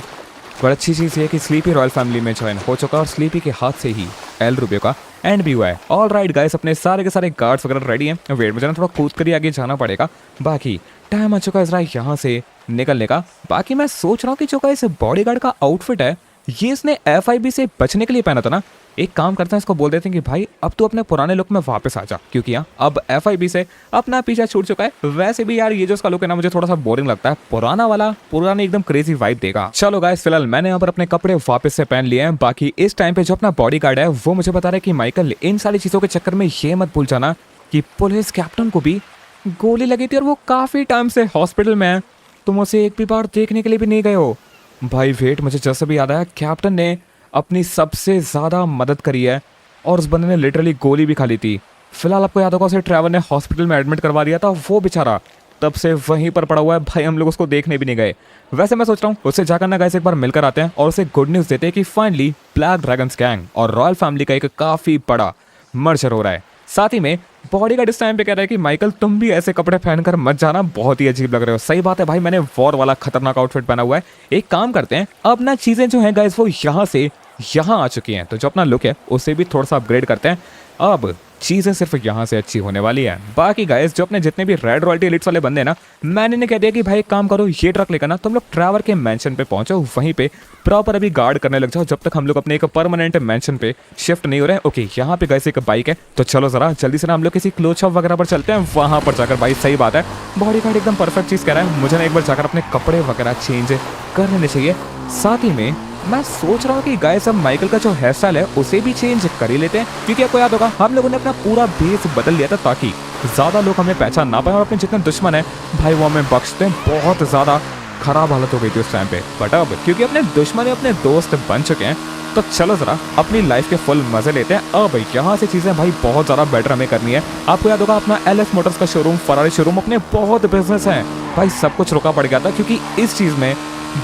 बड़ी अच्छी चीज़ ये है कि स्लीपी रॉयल फैमिली में ज्वाइन हो चुका और स्लीपी के हाथ से ही एल रूबियो का एंड भी हुआ है। ऑल राइट गाइस, अपने सारे के सारे गार्ड्स वगैरह रेडी हैं। वेट मुझे ना थोड़ा कूद कर ही आगे जाना पड़ेगा। बाकी टाइम आ चुका है इसराइल यहाँ से निकलने का। बाकी मैं सोच रहा हूँ कि जो का इस बॉडी गार्ड का आउटफिट है ये इसने FIB से बचने के लिए पहना था ना। एक काम करते हैं, इसको बोल देते हैं कि भाई अब तू अपने पुराने लुक में वापस आ जा, क्योंकि यहाँ अब FIB से अपना पीछा छूट चुका है। वैसे भी यार ये जो इसका लुक है ना मुझे थोड़ा सा बोरिंग लगता है, पुराना वाला पुरानी एकदम क्रेजी वाइब देगा। चलो गाइस फिलहाल मैंने यहाँ पर अपने कपड़े वापस से पहन लिए हैं। बाकी इस टाइम पे जो अपना बॉडी गार्ड है वो मुझे बता रहा है कि माइकल इन सारी चीजों के चक्कर में ये मत भूल जाना कि पुलिस कैप्टन को भी गोली लगी थी और वो काफी टाइम से हॉस्पिटल में है, तुम उसे एक भी बार देखने के लिए भी नहीं गए हो। भाई वेट, मुझे जैसे भी याद आया कैप्टन ने अपनी सबसे ज़्यादा मदद करी है और उस बंदे ने लिटरली गोली भी खा ली थी। फिलहाल आपको याद होगा उसे ट्रैवल ने हॉस्पिटल में एडमिट करवा दिया था, वो बेचारा तब से वहीं पर पड़ा हुआ है। भाई हम लोग उसको देखने भी नहीं गए। वैसे मैं सोच रहा हूँ उससे जाकर ना गाइस एक बार मिलकर आते हैं और उसे गुड न्यूज़ देते हैं कि फाइनली ब्लैक ड्रैगन्स गैंग और रॉयल फैमिली का एक काफ़ी बड़ा मर्जर हो रहा है। साथ ही में बॉडीगार्ड इस टाइम पे कह रहा है कि माइकल तुम भी ऐसे कपड़े पहनकर मत जाना, बहुत ही अजीब लग रहे हो। सही बात है भाई, मैंने वॉर वाला खतरनाक आउटफिट पहना हुआ है। एक काम करते हैं, अब ना चीज़ें जो हैं गाइस वो यहाँ से यहाँ आ चुकी हैं, तो जो अपना लुक है उसे भी थोड़ा सा अपग्रेड करते हैं। अब चीज़ें सिर्फ यहाँ से अच्छी होने वाली है। बाकी गाइस जो अपने जितने भी रेड रॉयल्टी एलिट्स वाले बंदे ना, मैंने इन्हें कह दिया कि भाई एक काम करो, ये ट्रक लेकर ना तुम लोग ट्रैवर के मेंशन पे पहुंचो, वहीं पे प्रॉपर अभी गार्ड करने लग जाओ जब तक हम लोग अपने एक परमानेंट मेंशन पे शिफ्ट नहीं हो रहे हैं। ओके यहाँ पे गाइस एक बाइक है, तो चलो जरा जल्दी से ना हम लोग किसी क्लोथ शॉप वगैरह पर चलते हैं। वहां पर जाकर भाई सही बात है, बॉडी गार्ड एकदम परफेक्ट चीज़ कह रहा है, मुझे ना एक बार जाकर अपने कपड़े वगैरह चेंज कर लेने चाहिए। साथ ही में मैं सोच रहा हूँ कि गाइस अब माइकल का जो हेयर स्टाइल है उसे भी चेंज कर ही लेते हैं, क्योंकि आपको याद होगा हम लोगों ने अपना पूरा बेस बदल लिया था ताकि ज़्यादा लोग हमें पहचान ना पाए और अपने जितने दुश्मन हैं भाई वो हमें बख्शते हैं। बहुत ज़्यादा खराब हालत हो गई थी उस टाइम पे, बट अब क्योंकि अपने दुश्मन अपने दोस्त बन चुके हैं तो चलो ज़रा अपनी लाइफ के फुल मज़े लेते हैं। अब यहाँ से चीज़ें भाई बहुत ज़्यादा बेटर हमें करनी है। आपको याद होगा अपना LS मोटर्स का शोरूम, फरारी शोरूम, अपने बहुत बिजनेस हैं भाई, सब कुछ रुका पड़ गया था क्योंकि इस चीज़ में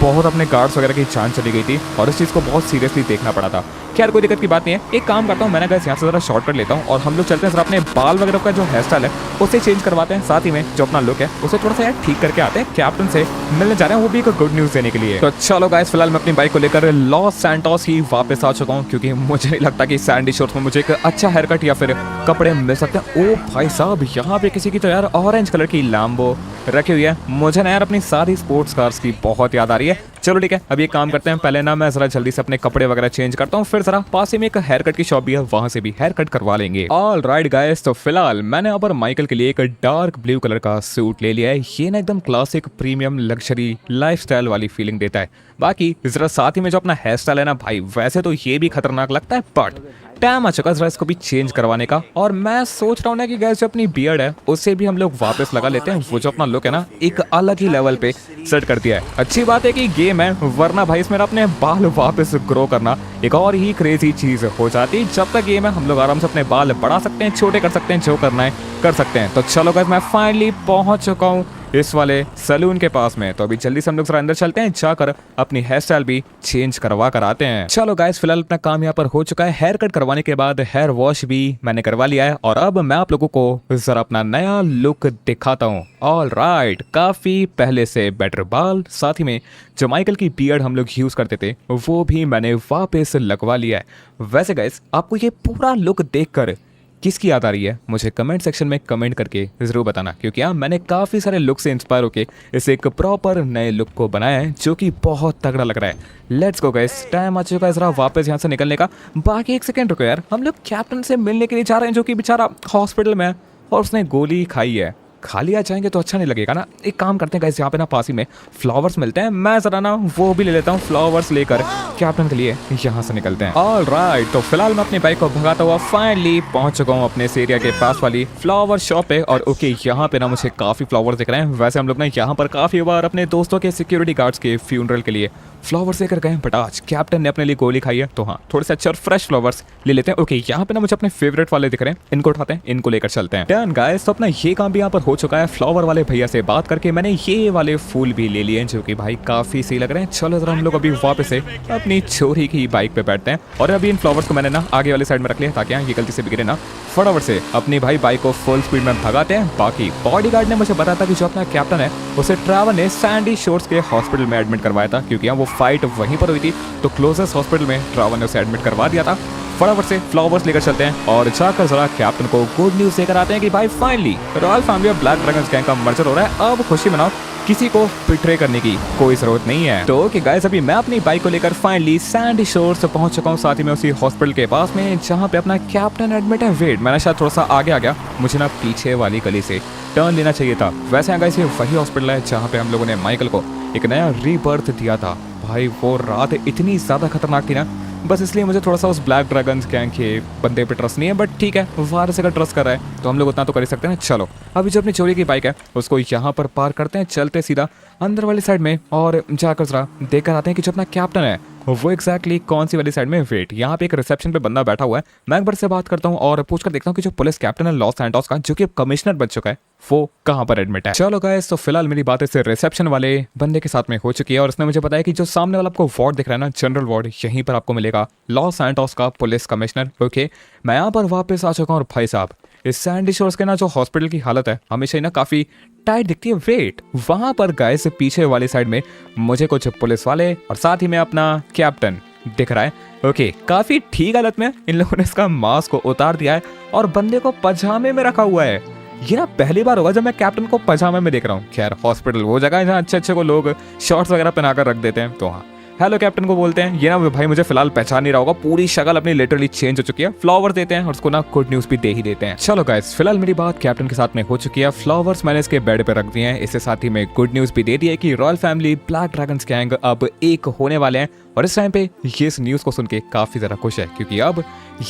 बहुत अपने गार्ड्स वगैरह की जान चली गई थी और इस चीज़ को बहुत सीरियसली देखना पड़ा था। खैर कोई दिक्कत की बात नहीं है, एक काम करता हूँ मैंने गाइस यहाँ से ज़रा शॉर्ट कर लेता हूँ और हम लोग चलते हैं ज़रा अपने बाल वगैरह का जो हेयर स्टाइल है उसे चेंज करवाते हैं। साथ ही में जो अपना लुक है उसे थोड़ा सा यार ठीक करके आते हैं। कैप्टन से मिलने जा रहे हैं, वो भी एक गुड न्यूज़ देने के लिए। तो चलो गाइस फिलहाल मैं अपनी बाइक को लेकर लॉस सैंटोस ही वापस आ चुका हूँ, क्योंकि मुझे नहीं लगता कि सैंडी शोर्स में मुझे एक अच्छा हेयर कट या फिर कपड़े मिल सकते हैं। ओ भाई साहब यहाँ पे किसी की तो यार ऑरेंज कलर की लैम्बो रखी हुई है, मुझे ना यार अपनी सारी स्पोर्ट्स कार्स की बहुत याद आ रही है। चलो ठीक है, अब ये काम करते हैं, पहले ना मैं जरा जल्दी से अपने कपड़े वगैरह चेंज करता हूँ, फिर जरा पास ही में एक हेयर कट की शॉप भी है, वहां से भी हेयर कट करवा लेंगे। ऑल राइट गाइस, तो फिलहाल मैंने यहाँ पर माइकल के लिए एक डार्क ब्लू कलर का सूट ले लिया है। ये ना एकदम क्लासिक प्रीमियम लग्जरी लाइफस्टाइल वाली फीलिंग देता है। बाकी जरा साथ ही में जो अपना हेयर स्टाइल है ना भाई, वैसे तो ये भी खतरनाक लगता है, बट टाइम आ चुका जरा इसको भी चेंज करवाने का। और मैं सोच रहा हूँ ना कि गैस जो अपनी बियर्ड है उसे भी हम लोग वापस लगा लेते हैं। वो जो अपना लुक है ना एक अलग ही लेवल पे सेट कर दिया है। अच्छी बात है कि गेम है, वरना भाई इसमें अपने बाल वापस ग्रो करना एक और ही क्रेजी चीज हो जाती। जब तक गेम है हम लोग आराम से अपने बाल बढ़ा सकते हैं, छोटे कर सकते हैं, जो करना है कर सकते हैं। तो चलो गाइस मैं फाइनली पहुंच चुका हूँ इस वाले सैलून के पास में, तो अभी जल्दी से हम लोग जरा अंदर चलते हैं, जाकर अपनी हेयर स्टाइल भी चेंज करवा कर आते हैं। चलो गाइस फिलहाल अपना काम यहाँ पर हो चुका है। हेयर कट करवाने के बाद हेयर वॉश भी मैंने करवा लिया है और अब मैं आप लोगों को जरा अपना नया लुक दिखाता हूँ। ऑल राइट, काफी पहले से बेटर बाल, साथ ही में जो माइकल की बियर्ड हम लोग यूज करते थे वो भी मैंने वापस लगवा लिया है। वैसे गाइस आपको ये पूरा लुक देखकर किसकी याद आ रही है मुझे कमेंट सेक्शन में कमेंट करके जरूर बताना, क्योंकि हाँ मैंने काफ़ी सारे लुक से इंस्पायर होके इसे एक प्रॉपर नए लुक को बनाया है जो कि बहुत तगड़ा लग रहा है। लेट्स गो गाइस, टाइम आ चुका है जरा वापस यहाँ से निकलने का। बाकी एक सेकंड रुको यार, हम लोग कैप्टन से मिलने के लिए जा रहे हैं जो कि बेचारा हॉस्पिटल में है और उसने गोली खाई है। खाली आ जाएंगे तो अच्छा नहीं लगेगा ना। एक काम करते हैं गाइस, यहाँ पे ना पास ही में फ्लावर्स मिलते हैं, मैं जरा ना वो भी ले लेता हूँ फ्लावर्स लेकर कैप्टन के लिए यहाँ से निकलते हैं। ऑलराइट, तो फिलहाल मैं अपनी बाइक को भगाता हुआ फाइनली पहुंच चुका हूँ अपने इस एरिया के पास वाली फ्लावर शॉप पे। और ओके, यहाँ पे ना मुझे काफी फ्लावर्स दिख रहे हैं। वैसे हम लोग ना यहाँ पर काफी बार अपने दोस्तों के सिक्योरिटी गार्ड्स के फ्यूनरल के लिए फ्लावर्स लेकर गए, बट आज कैप्टन ने अपने लिए गोली खाई है, तो हाँ थोड़े से अच्छे और फ्रेश फ्लावर्स ले लेते हैं। ओके, यहाँ पे ना मुझे अपने फेवरेट वाले दिख रहे हैं, इनको उठाते हैं, इनको लेकर चलते हैं। डन गाइस, तो अपना ये काम भी यहाँ पर हो चुका है। फ्लावर वाले भैया से बात करके मैंने ये वाले फूल भी ले लिए हैं, जो कि भाई काफी सही लग रहे हैं। चलो जरा हम लोग अभी वापस से अपनी चोरी की बाइक पे बैठते हैं। और अभी इन फ्लावर्स को मैंने ना आगे वाली साइड में रख लिया ताकि ये गलती से बिगड़े ना। फटाफट से अपनी भाई बाइक को फुल स्पीड में भगाते हैं। बाकी बॉडीगार्ड ने मुझे बताया था कि जो अपना कैप्टन है उसे ट्रैवर ने सैंडी शोर्स के हॉस्पिटल में एडमिट करवाया था, क्योंकि वो फाइट वहीं पर हुई थी, तो क्लोजेस्ट हॉस्पिटल में ट्रैवर ने उसे एडमिट करवा दिया था। फटाफट से फ्लावर्स लेकर चलते हैं और जाकर जरा कैप्टन को गुड न्यूज देकर आते हैं कि भाई finally royal family of black dragons gang का मर्जर हो रहा है। अब खुशी मनाओ, किसी को बिट्रे करने की कोई जरूरत नहीं है। तो ओके गाइस, अभी मैं अपनी बाइक को लेकर फाइनली सैंडी शोर्स पहुंच चुका हूं, साथ ही में उसी हॉस्पिटल के पास में जहां पे अपना कैप्टन एडमिट है। वेट, मैंने शायद थोड़ा सा आगे आ गया, मुझे ना पीछे वाली गली से टर्न लेना चाहिए था। वैसे गाइस, ये वही हॉस्पिटल है जहाँ पे हम लोगों ने माइकल को एक नया रीबर्थ दिया था। भाई वो रात इतनी ज्यादा खतरनाक थी ना, बस इसलिए मुझे थोड़ा सा उस ब्लैक ड्रैगन्स गैंग के बंदे पे ट्रस्ट नहीं है, बट ठीक है, वायरस अगर ट्रस्ट कर रहा है तो हम लोग उतना तो कर ही सकते हैं। चलो अभी जो अपनी चोरी की बाइक है उसको यहाँ पर पार करते हैं, चलते सीधा अंदर वाली साइड में और जाकर जरा देख कर आते हैं कि जो अपना कैप्टन है वो एग्जैक्टली कौन सी वाली साइड में। वेट, यहाँ पे एक रिसेप्शन पे बंदा बैठा हुआ है, मैं एक बार से बात करता हूँ और पूछकर देखता हूँ कि जो पुलिस कैप्टन है लॉस सैंटोस का, जो कि अब कमिश्नर बन चुका है, वो कहाँ पर एडमिट है। चलो गाइस, तो फिलहाल मेरी बात इस रिसेप्शन वाले बंदे के साथ में हो चुकी है और उसने मुझे बताया कि जो सामने वाला आपको वार्ड दिख रहा है ना, जनरल वार्ड, यहीं पर आपको मिलेगा लॉस सैंटोस का पुलिस कमिश्नर। ओके, मैं यहाँ पर वापस आ चुका हूँ और भाई साहब इस सैंडी शोर्स के ना जो हॉस्पिटल की हालत है हमेशा ही ना काफी टाइट दिखती है। वेट, वहां पर गाइस पीछे वाली साइड में मुझे कुछ पुलिस वाले और साथ ही में अपना कैप्टन दिख रहा है। ओके, काफी ठीक हालत में इन लोगों ने इसका मास्क को उतार दिया है और बंदे को पजामे में रखा हुआ है। ये ना पहली बार होगा जब मैं कैप्टन को पजामे में देख रहा हूँ। खैर, हॉस्पिटल वो जगह है जहाँ अच्छे अच्छे को लोग शॉर्ट्स वगैरह पहनाकर रख देते हैं। तो हाँ, हेलो कैप्टन को बोलते हैं। ये ना भाई मुझे फिलहाल पहचान नहीं रहा होगा, पूरी शक्ल अपनी लिटरली चेंज हो चुकी है। फ्लावर देते हैं और उसको ना गुड न्यूज भी दे ही देते हैं। चलो गाइस, फिलहाल मेरी बात कैप्टन के साथ में हो चुकी है। फ्लावर्स मैंने इसके बेड पे रख दिए हैं, इससे साथ ही में गुड न्यूज भी दे दी है कि royal family black dragons gang अब एक होने वाले हैं। और इस टाइम पे ये इस न्यूज को सुन के काफी ज्यादा खुश है, क्योंकि अब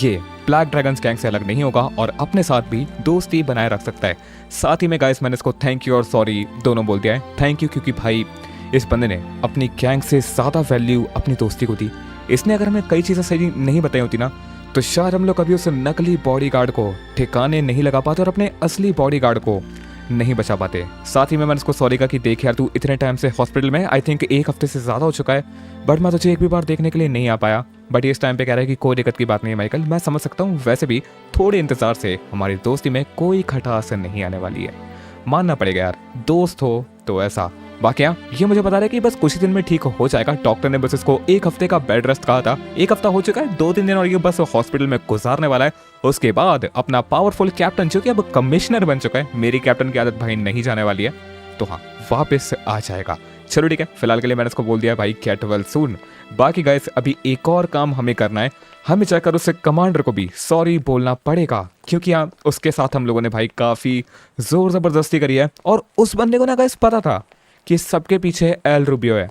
ये ब्लैक ड्रैगन्स गैंग से अलग नहीं होगा और अपने साथ भी दोस्ती बनाए रख सकता है। साथ ही में गाइस मैंने इसको थैंक यू और सॉरी दोनों बोल दिया है। थैंक यू क्योंकि भाई इस बंदे ने अपनी गैंग से ज्यादा वैल्यू अपनी दोस्ती को दी। इसने अगर हमें कई चीजें सही नहीं बताई होती ना, तो शायद हम लोग कभी उस नकली बॉडीगार्ड को ठिकाने नहीं लगा पाते और अपने असली बॉडीगार्ड को नहीं बचा पाते। साथ ही में मैंने उसको सॉरी कहा कि देख यार, तू इतने टाइम से हॉस्पिटल में, आई थिंक 1 हफ्ते से ज्यादा हो चुका है, बट मैं तुझे एक भी बार देखने के लिए नहीं आ पाया। बट ये इस टाइम पे कह रहा है कि कोई दिक्कत की बात नहीं है माइकल, मैं समझ सकता हूँ। वैसे भी थोड़े इंतजार से हमारी दोस्ती में कोई खटास नहीं आने वाली है। मानना पड़ेगा यार, दोस्त हो तो ऐसा। बाकी ये मुझे बता रहे कि बस कुछ ही दिन में ठीक हो जाएगा। डॉक्टर ने बस इसको 1 हफ्ते का बेड रेस्ट कहा था। 1 हफ्ता हो चुका है, 2-3 दिन और ये बस हॉस्पिटल में गुजारने वाला है। उसके बाद अपना पावरफुल कैप्टन, जो कि अब कमिश्नर बन चुका है, मेरी कैप्टन की आदत भाई नहीं जाने वाली है, तो हाँ वापस आ जाएगा। चलो ठीक है, फिलहाल के लिए मैंने इसको बोल दिया भाई गेट वेल सून। बाकी गाइस अभी एक और काम हमें करना है, हमें जाकर उस कमांडर को भी सॉरी बोलना पड़ेगा, क्योंकि उसके साथ हम लोगों ने भाई काफी जोर जबरदस्ती करी है और उस बंदे को ना गाइस पता था कि सबके पीछे एल रूबियो है।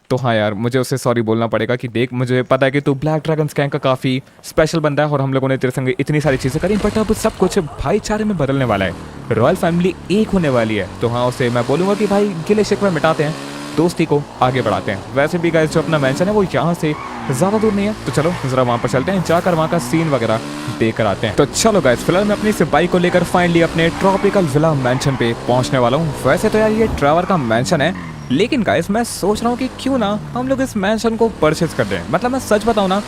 तो हाँ यार, मुझे उसे सॉरी बोलना पड़ेगा कि देख, मुझे पता है कि तू ब्लैक ड्रैगन्स गैंग का काफ़ी स्पेशल बंदा है और हम लोगों ने तेरे संग इतनी सारी चीज़ें करी, बट अब सब कुछ भाईचारे में बदलने वाला है, रॉयल फैमिली एक होने वाली है। तो हाँ, उसे मैं बोलूँगा कि भाई गिले शिकवे मिटाते हैं, दोस्ती को आगे बढ़ाते हैं। वैसे भी गाइस जो अपना मैंशन है वो यहाँ से ज़्यादा दूर नहीं है, तो चलो ज़रा वहाँ पर चलते हैं, जाकर वहाँ का सीन वगैरह देख कर आते हैं। तो चलो गाइस, फिलहाल मैं अपनी इस बाइक को लेकर फाइनली अपने ट्रॉपिकल विला मैंशन पे पहुँचने वाला हूँ। वैसे तो यार ये ट्रैवर का मैंशन है, लेकिन गाइस मैं सोच रहा हूँ कि क्यों ना हम लोग इस मैंशन को परचेज कर दें। मतलब मैं सच बताऊँ ना,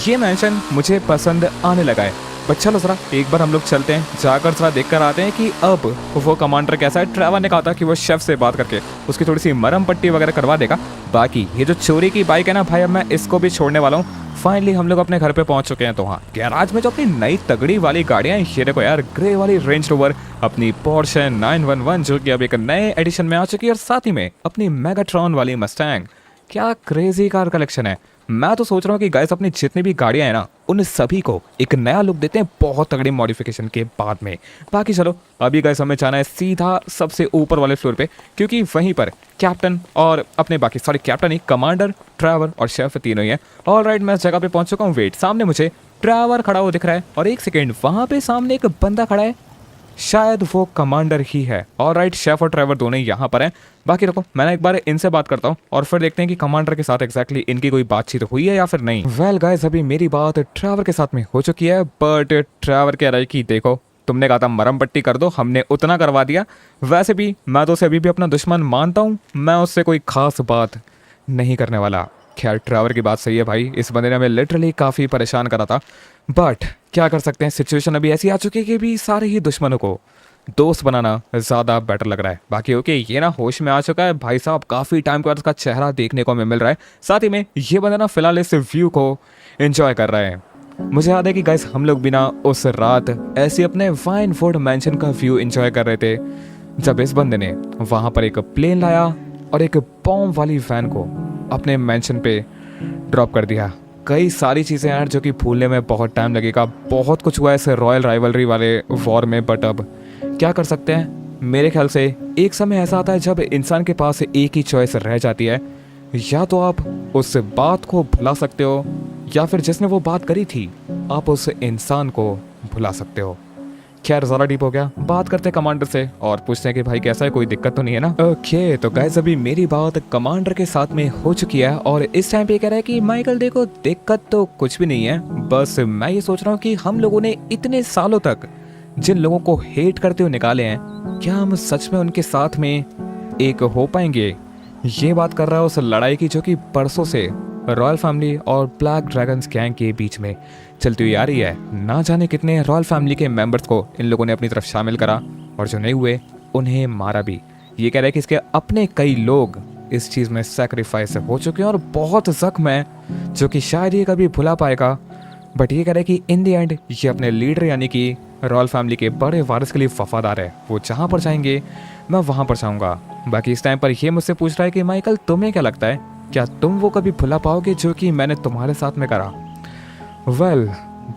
ये मैंशन मुझे पसंद आने लगा है। बट चलो जरा एक बार हम लोग चलते हैं, जाकर जरा देख कर आते हैं कि अब वो कमांडर कैसा है। ट्रैवर ने कहा था कि वो शेफ से बात करके उसकी थोड़ी सी मरम पट्टी वगैरह करवा देगा। बाकी ये जो चोरी की बाइक है ना भाई, अब मैं इसको भी छोड़ने वाला हूँ। फाइनली हम लोग अपने घर पे पहुंच चुके हैं। तो हाँ, गैराज में जो अपनी नई तगड़ी वाली गाड़ियां हैं, ये देखो यार, ग्रे वाली रेंज रोवर, अपनी पोर्शे 911 जो कि अब एक नए एडिशन में आ चुकी है, और साथ ही में अपनी मेगाट्रॉन वाली मस्टैंग। क्या क्रेजी कार कलेक्शन है। मैं तो सोच रहा हूँ कि गाइस अपनी जितनी भी गाड़ियां हैं ना, उन सभी को एक नया लुक देते हैं बहुत तगड़ी मॉडिफिकेशन के बाद में। बाकी चलो अभी गाइस हमें जाना है सीधा सबसे ऊपर वाले फ्लोर पे, क्योंकि वहीं पर कैप्टन और अपने बाकी सारे कैप्टन ही, कमांडर, ट्रैवर और शेफ तीनों ही हैं। ऑलराइट, मैं इस जगह पे पहुंच चुका हूँ। वेट, सामने मुझे ट्रैवर खड़ा हुआ दिख रहा है और एक सेकेंड, वहां पे सामने एक बंदा खड़ा है, शायद वो कमांडर ही है। ऑलराइट, शेफ और ट्रैवर दोनों ही यहाँ पर हैं। बाकी रुको, मैं एक बार इनसे बात करता हूँ और फिर देखते हैं कि कमांडर के साथ एग्जैक्टली इनकी कोई बातचीत हुई है या फिर नहीं। वेल गाइस, अभी मेरी बात ट्रैवर के साथ में हो चुकी है, बट ट्रैवर कह रहा है कि देखो, तुमने कहा था मरहम पट्टी कर दो, हमने उतना करवा दिया। वैसे भी मैं तो उसे अभी भी अपना दुश्मन मानता हूँ, मैं उससे कोई खास बात नहीं करने वाला। खैर, ट्रैवर की बात सही है भाई, इस बंदे ने हमें लिटरली काफ़ी परेशान करा था, बट क्या कर सकते हैं, सिचुएशन अभी ऐसी आ चुकी है कि भी सारे ही दुश्मनों को दोस्त बनाना ज़्यादा बेटर लग रहा है। बाकी ओके, ये ना होश में आ चुका है भाई साहब, काफ़ी टाइम के बाद उसका चेहरा देखने को हमें मिल रहा है। साथ ही में ये बंदा ना फिलहाल इस व्यू को एंजॉय कर रहा है। मुझे याद है कि गाइस हम लोग भी ना उस रात ऐसे अपने वाइनवुड मैंशन का व्यू एंजॉय कर रहे थे, जब इस बंदे ने वहाँ पर एक प्लेन लाया और एक बॉम्ब वाली वैन को अपने मैंशन पे ड्रॉप कर दिया। कई सारी चीज़ें यार जो कि भूलने में बहुत टाइम लगेगा। बहुत कुछ हुआ ऐसे रॉयल राइवलरी वाले वॉर में, बट अब क्या कर सकते हैं। मेरे ख्याल से एक समय ऐसा आता है जब इंसान के पास एक ही चॉइस रह जाती है, या तो आप उस बात को भुला सकते हो या फिर जिसने वो बात करी थी आप उस इंसान को भुला सकते हो। खैर, ज़्यादा डीप हो गया, बात करते हैं कमांडर से और पूछते हैं कि भाई कैसा है, कोई दिक्कत तो नहीं है ना। ओके, तो गाइस अभी मेरी बात कमांडर के साथ में हो चुकी है और इस टाइम पे कह रहा है कि माइकल देखो, दिक्कत तो कुछ भी नहीं है, बस मैं ये सोच रहा हूँ कि हम लोगों ने इतने सालों तक जिन लोगों को हेट करते हुए निकाले हैं, क्या हम सच में उनके साथ में एक हो पाएंगे। ये बात कर रहा है उस लड़ाई की जो कि परसों से रॉयल फैमिली और ब्लैक ड्रैगन्स गैंग के बीच में चलती हुई आ रही है। ना जाने कितने रॉयल फैमिली के मेंबर्स को इन लोगों ने अपनी तरफ शामिल करा और जो नहीं हुए उन्हें मारा भी। ये कह रहा है कि इसके अपने कई लोग इस चीज़ में सेक्रीफाइस हो चुके हैं और बहुत जख्म है जो कि शायद ये कभी भुला पाएगा। बट ये कह रहा है कि इन द एंड ये अपने लीडर यानी कि रॉयल फैमिली के बड़े वारिस के लिए वफादार है। वो जहाँ पर जाएंगे मैं वहाँ पर जाऊँगा। बाकी इस टाइम पर ये मुझसे पूछ रहा है कि माइकल तुम्हें क्या लगता है, क्या तुम वो कभी भुला पाओगे जो कि मैंने तुम्हारे साथ में करा। वेल,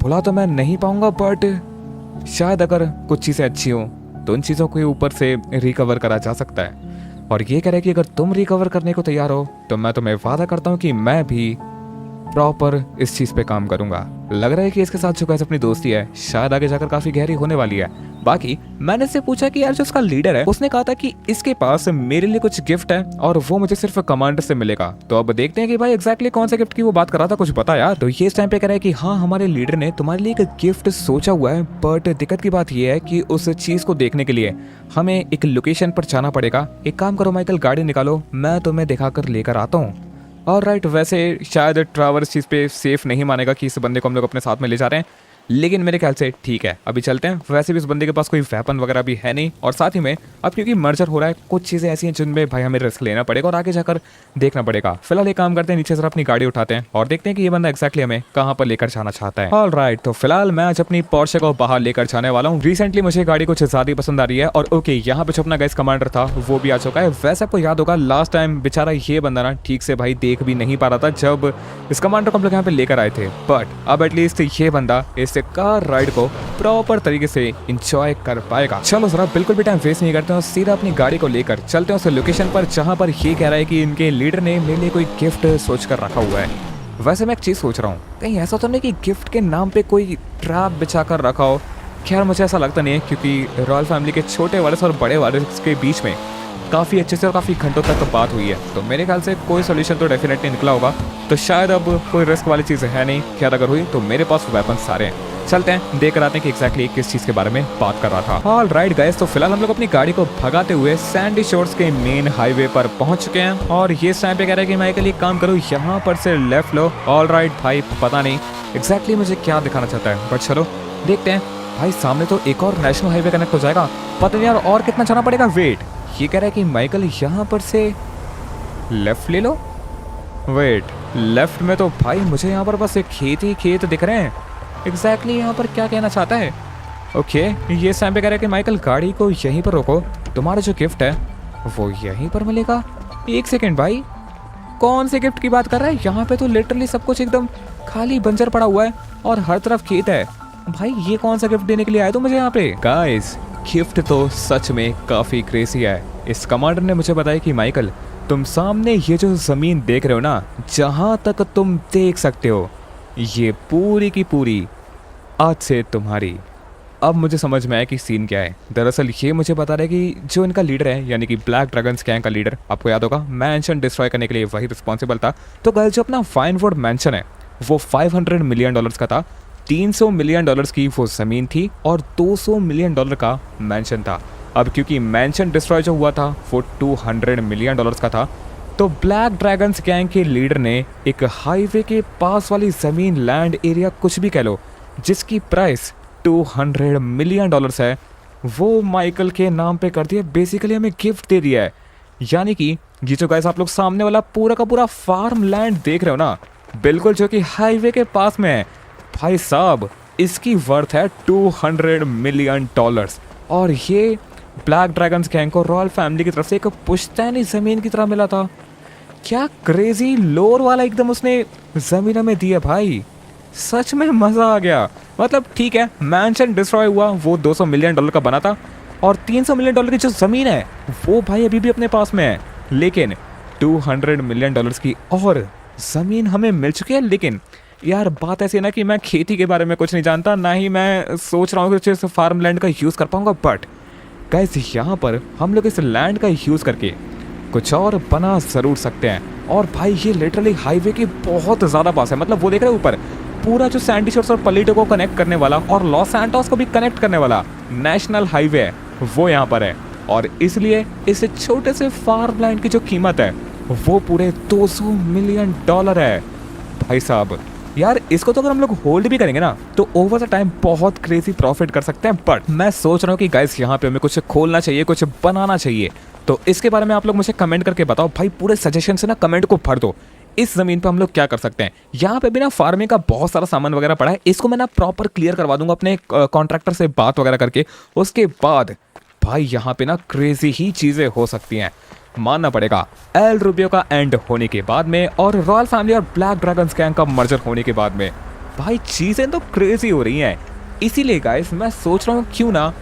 भुला तो मैं नहीं पाऊंगा, बट शायद अगर कुछ चीज़ें अच्छी हों तो उन चीज़ों के ऊपर से रिकवर करा जा सकता है। और ये कह रहे कि अगर तुम रिकवर करने को तैयार हो तो मैं तुम्हें वादा करता हूँ कि मैं भी प्रॉपर इस चीज़ पे काम करूंगा। लग रहा है कि इसके साथ जो कैसे अपनी दोस्ती है शायद आगे जाकर काफ़ी गहरी होने वाली है। बाकी मैंने इससे पूछा कि यार जो उसका लीडर है उसने कहा था कि इसके पास मेरे लिए कुछ गिफ्ट है और वो मुझे सिर्फ कमांडर से मिलेगा। तो अब देखते हैं कि भाई एग्जैक्टली कौन से गिफ्ट की वो बात कर रहा था, कुछ बता यार। तो ये इस टाइम पे कह रहा है कि हाँ, हमारे लीडर ने तुम्हारे लिए एक गिफ्ट सोचा हुआ है, बट दिक्कत की बात यह है कि उस चीज़ को देखने के लिए हमें एक लोकेशन पर जाना पड़ेगा। एक काम करो माइकल, गाड़ी निकालो, मैं तुम्हें दिखाकर लेकर आता हूँ। और राइट, वैसे शायद ट्रैवर इस चीज़ पे सेफ नहीं मानेगा कि इस बंदे को हम लोग अपने साथ में ले जा रहे हैं, लेकिन मेरे ख्याल से ठीक है, अभी चलते हैं। वैसे भी इस बंदे के पास कोई वेपन वगैरह भी है नहीं, और साथ ही में अब क्योंकि मर्जर हो रहा है कुछ चीज़ें ऐसी हैं जिनमें भाई हमें रिस्क लेना पड़ेगा और आगे जाकर देखना पड़ेगा। फिलहाल एक काम करते हैं, नीचे से अपनी गाड़ी उठाते हैं और देखते हैं कि ये बंदा एक्जैक्टली हमें कहाँ पर लेकर जाना चाहता है। ऑलराइट, तो फिलहाल मैं आज अपनी पोर्शे को बाहर लेकर जाने वाला हूँ। रिसेंटली मुझे गाड़ी कुछ ज़्यादा पसंद आ रही है और ओके, यहाँ पे जो अपना गाइस कमांडर था वो भी आ चुका है। वैसे आपको याद होगा लास्ट टाइम बेचारा ये बंदा ना ठीक से भाई देख भी नहीं पा रहा था जब इस कमांडर को हम लोग यहाँ पे लेकर आए थे, बट अब एटलीस्ट ये बंदा इस कार राइड को प्रॉपर तरीके से एंजॉय कर पाएगा। चलो जरा बिल्कुल भी टाइम वेस्ट नहीं करते हैं, सीधा अपनी गाड़ी को लेकर चलते हैं उस लोकेशन पर जहां पर ये कह रहा है कि इनके लीडर ने मेरे लिए कोई गिफ्ट सोच कर रखा हुआ है। वैसे मैं एक चीज़ सोच रहा हूँ, कहीं ऐसा तो नहीं कि गिफ्ट के नाम पे कोई ट्रैप बिछा कर रखा हो। खैर मुझे ऐसा लगता नहीं है, क्योंकि रॉयल फैमिली के छोटे वारिस और बड़े वारिस के बीच में काफ़ी अच्छे से और काफ़ी घंटों तक तो बात हुई है, तो मेरे ख्याल से कोई सोल्यूशन तो डेफिनेटली निकला होगा। तो शायद अब कोई रिस्क वाली चीज़ है नहीं। खैर अगर हुई तो मेरे पास वेपन सारे हैं। चलते हैं, देख कर आते हैं कि एग्जैक्टली किस चीज़ के बारे में बात कर रहा था। ऑल राइट गाइस, तो फिलहाल हम लोग अपनी गाड़ी को भगाते हुए सैंडी शोर्स के मेन हाईवे पर पहुंच चुके हैं और ये टाइम पे कह रहा है कि माइकल एक काम करो, यहाँ पर से लेफ्ट लो। ऑल राइट भाई, पता नहीं एग्जैक्टली मुझे क्या दिखाना चाहता है, बट चलो देखते हैं। भाई सामने तो एक और नेशनल हाईवे कनेक्ट हो जाएगा, पता नहीं यार और कितना जाना पड़ेगा। वेट, ये कह रहा है कि माइकल यहाँ पर से लेफ्ट ले लो। वेट, लेफ्ट में तो भाई मुझे यहाँ पर बस एक खेत ही खेत दिख रहे हैं। एग्जैक्टली यहाँ पर क्या कहना चाहता है। ओके, ये टाइम पे कह रहा है कि माइकल गाड़ी को यहीं पर रोको, तुम्हारा जो गिफ्ट है वो यहीं पर मिलेगा। एक सेकेंड भाई, कौन से गिफ्ट की बात कर रहा है? यहाँ पे तो लिटरली सब कुछ एकदम खाली बंजर पड़ा हुआ है। और हर तरफ खेत है। भाई ये कौन सा गिफ्ट देने के लिए आए तो मुझे यहाँ पे? गाइस गिफ्ट तो सच में काफी क्रेजी है। इस कमांडर ने मुझे बताया कि माइकल तुम सामने ये जो जमीन देख रहे हो ना, जहां तक तुम देख सकते हो ये पूरी की पूरी आज से तुम्हारी। अब मुझे समझ में आया कि सीन क्या है। दरअसल ये मुझे बता रहा है कि जो इनका लीडर है यानी कि ब्लैक ड्रैगन्स गैंग का लीडर, आपको याद होगा मैंशन डिस्ट्रॉय करने के लिए वही रिस्पॉन्सिबल था। तो गाइस जो अपना फाइनवुड मैंशन है वो $500 मिलियन का था। $300 मिलियन की वो जमीन थी और $200 मिलियन का मैंशन था। अब क्योंकि मैंशन डिस्ट्रॉय जो हुआ था वो $200 मिलियन का था, तो ब्लैक ड्रैगन्स गैंग के लीडर ने एक हाईवे के पास वाली जमीन, लैंड एरिया कुछ भी कह लो, जिसकी प्राइस $200 मिलियन है, वो माइकल के नाम पे कर दिया। बेसिकली हमें गिफ्ट दे दिया है। यानी कि ये जो गाइस आप लोग सामने वाला पूरा का पूरा फार्म लैंड देख रहे हो ना, बिल्कुल जो कि हाईवे के पास में है, भाई साहब इसकी वर्थ है $200 मिलियन। और ये ब्लैक ड्रैगन्स गैंग को रॉयल फैमिली की तरफ से एक पुश्तैनी जमीन की तरह मिला था। क्या क्रेजी लोर वाला एकदम उसने जमीन हमें दी है भाई, सच में मजा आ गया। मतलब ठीक है मैंशन डिस्ट्रॉय हुआ, वो $200 मिलियन का बना था और $300 मिलियन की जो जमीन है वो भाई अभी भी अपने पास में है, लेकिन $200 मिलियन की और जमीन हमें मिल चुकी है। लेकिन यार बात ऐसी है ना कि मैं खेती के बारे में कुछ नहीं जानता, ना ही मैं सोच रहा हूँ कि इस फार्म लैंड का यूज़ कर पाऊंगा, बट गाइस यहाँ पर हम लोग इस लैंड का यूज़ करके कुछ और बना ज़रूर सकते हैं। और भाई ये लिटरली हाईवे के बहुत ज़्यादा पास है। मतलब वो देख रहे हैं ऊपर पूरा जो सैंडी शोर्स और पलीटो को कनेक्ट करने वाला और लॉस सैंटोस को भी कनेक्ट करने वाला नेशनल हाईवे है, वो यहाँ पर है। और इसलिए इस छोटे से फार्म लैंड की जो कीमत है वो पूरे $200 मिलियन है। भाई साहब यार इसको तो अगर हम लोग होल्ड भी करेंगे ना तो ओवर द टाइम बहुत क्रेजी प्रॉफिट कर सकते हैं। बट मैं सोच रहा हूँ कि गाइस यहाँ पे हमें कुछ खोलना चाहिए, कुछ बनाना चाहिए। तो इसके बारे में आप लोग मुझे कमेंट करके बताओ भाई, पूरे सजेशन से ना कमेंट को भर दो। इस जमीन पे हम लोग क्या कर सकते हैं। यहाँ पे भी ना फार्मिंग का बहुत सारा सामान वगैरह पड़ा है, इसको मैं ना प्रॉपर क्लियर करवा दूंगा अपने कॉन्ट्रैक्टर से बात वगैरह करके। उसके बाद भाई यहाँ पे ना क्रेजी ही चीजें हो सकती हैं, मानना पड़ेगा। एल रूबियो का एंड होने के बाद में और रॉयल फैमिली और ब्लैक ड्रैगन्स गैंग का मर्जर होने के बाद में भाई चीजें तो क्रेजी हो रही हैं। इसीलिए गाइस मैं सोच रहा हूँ क्यों ना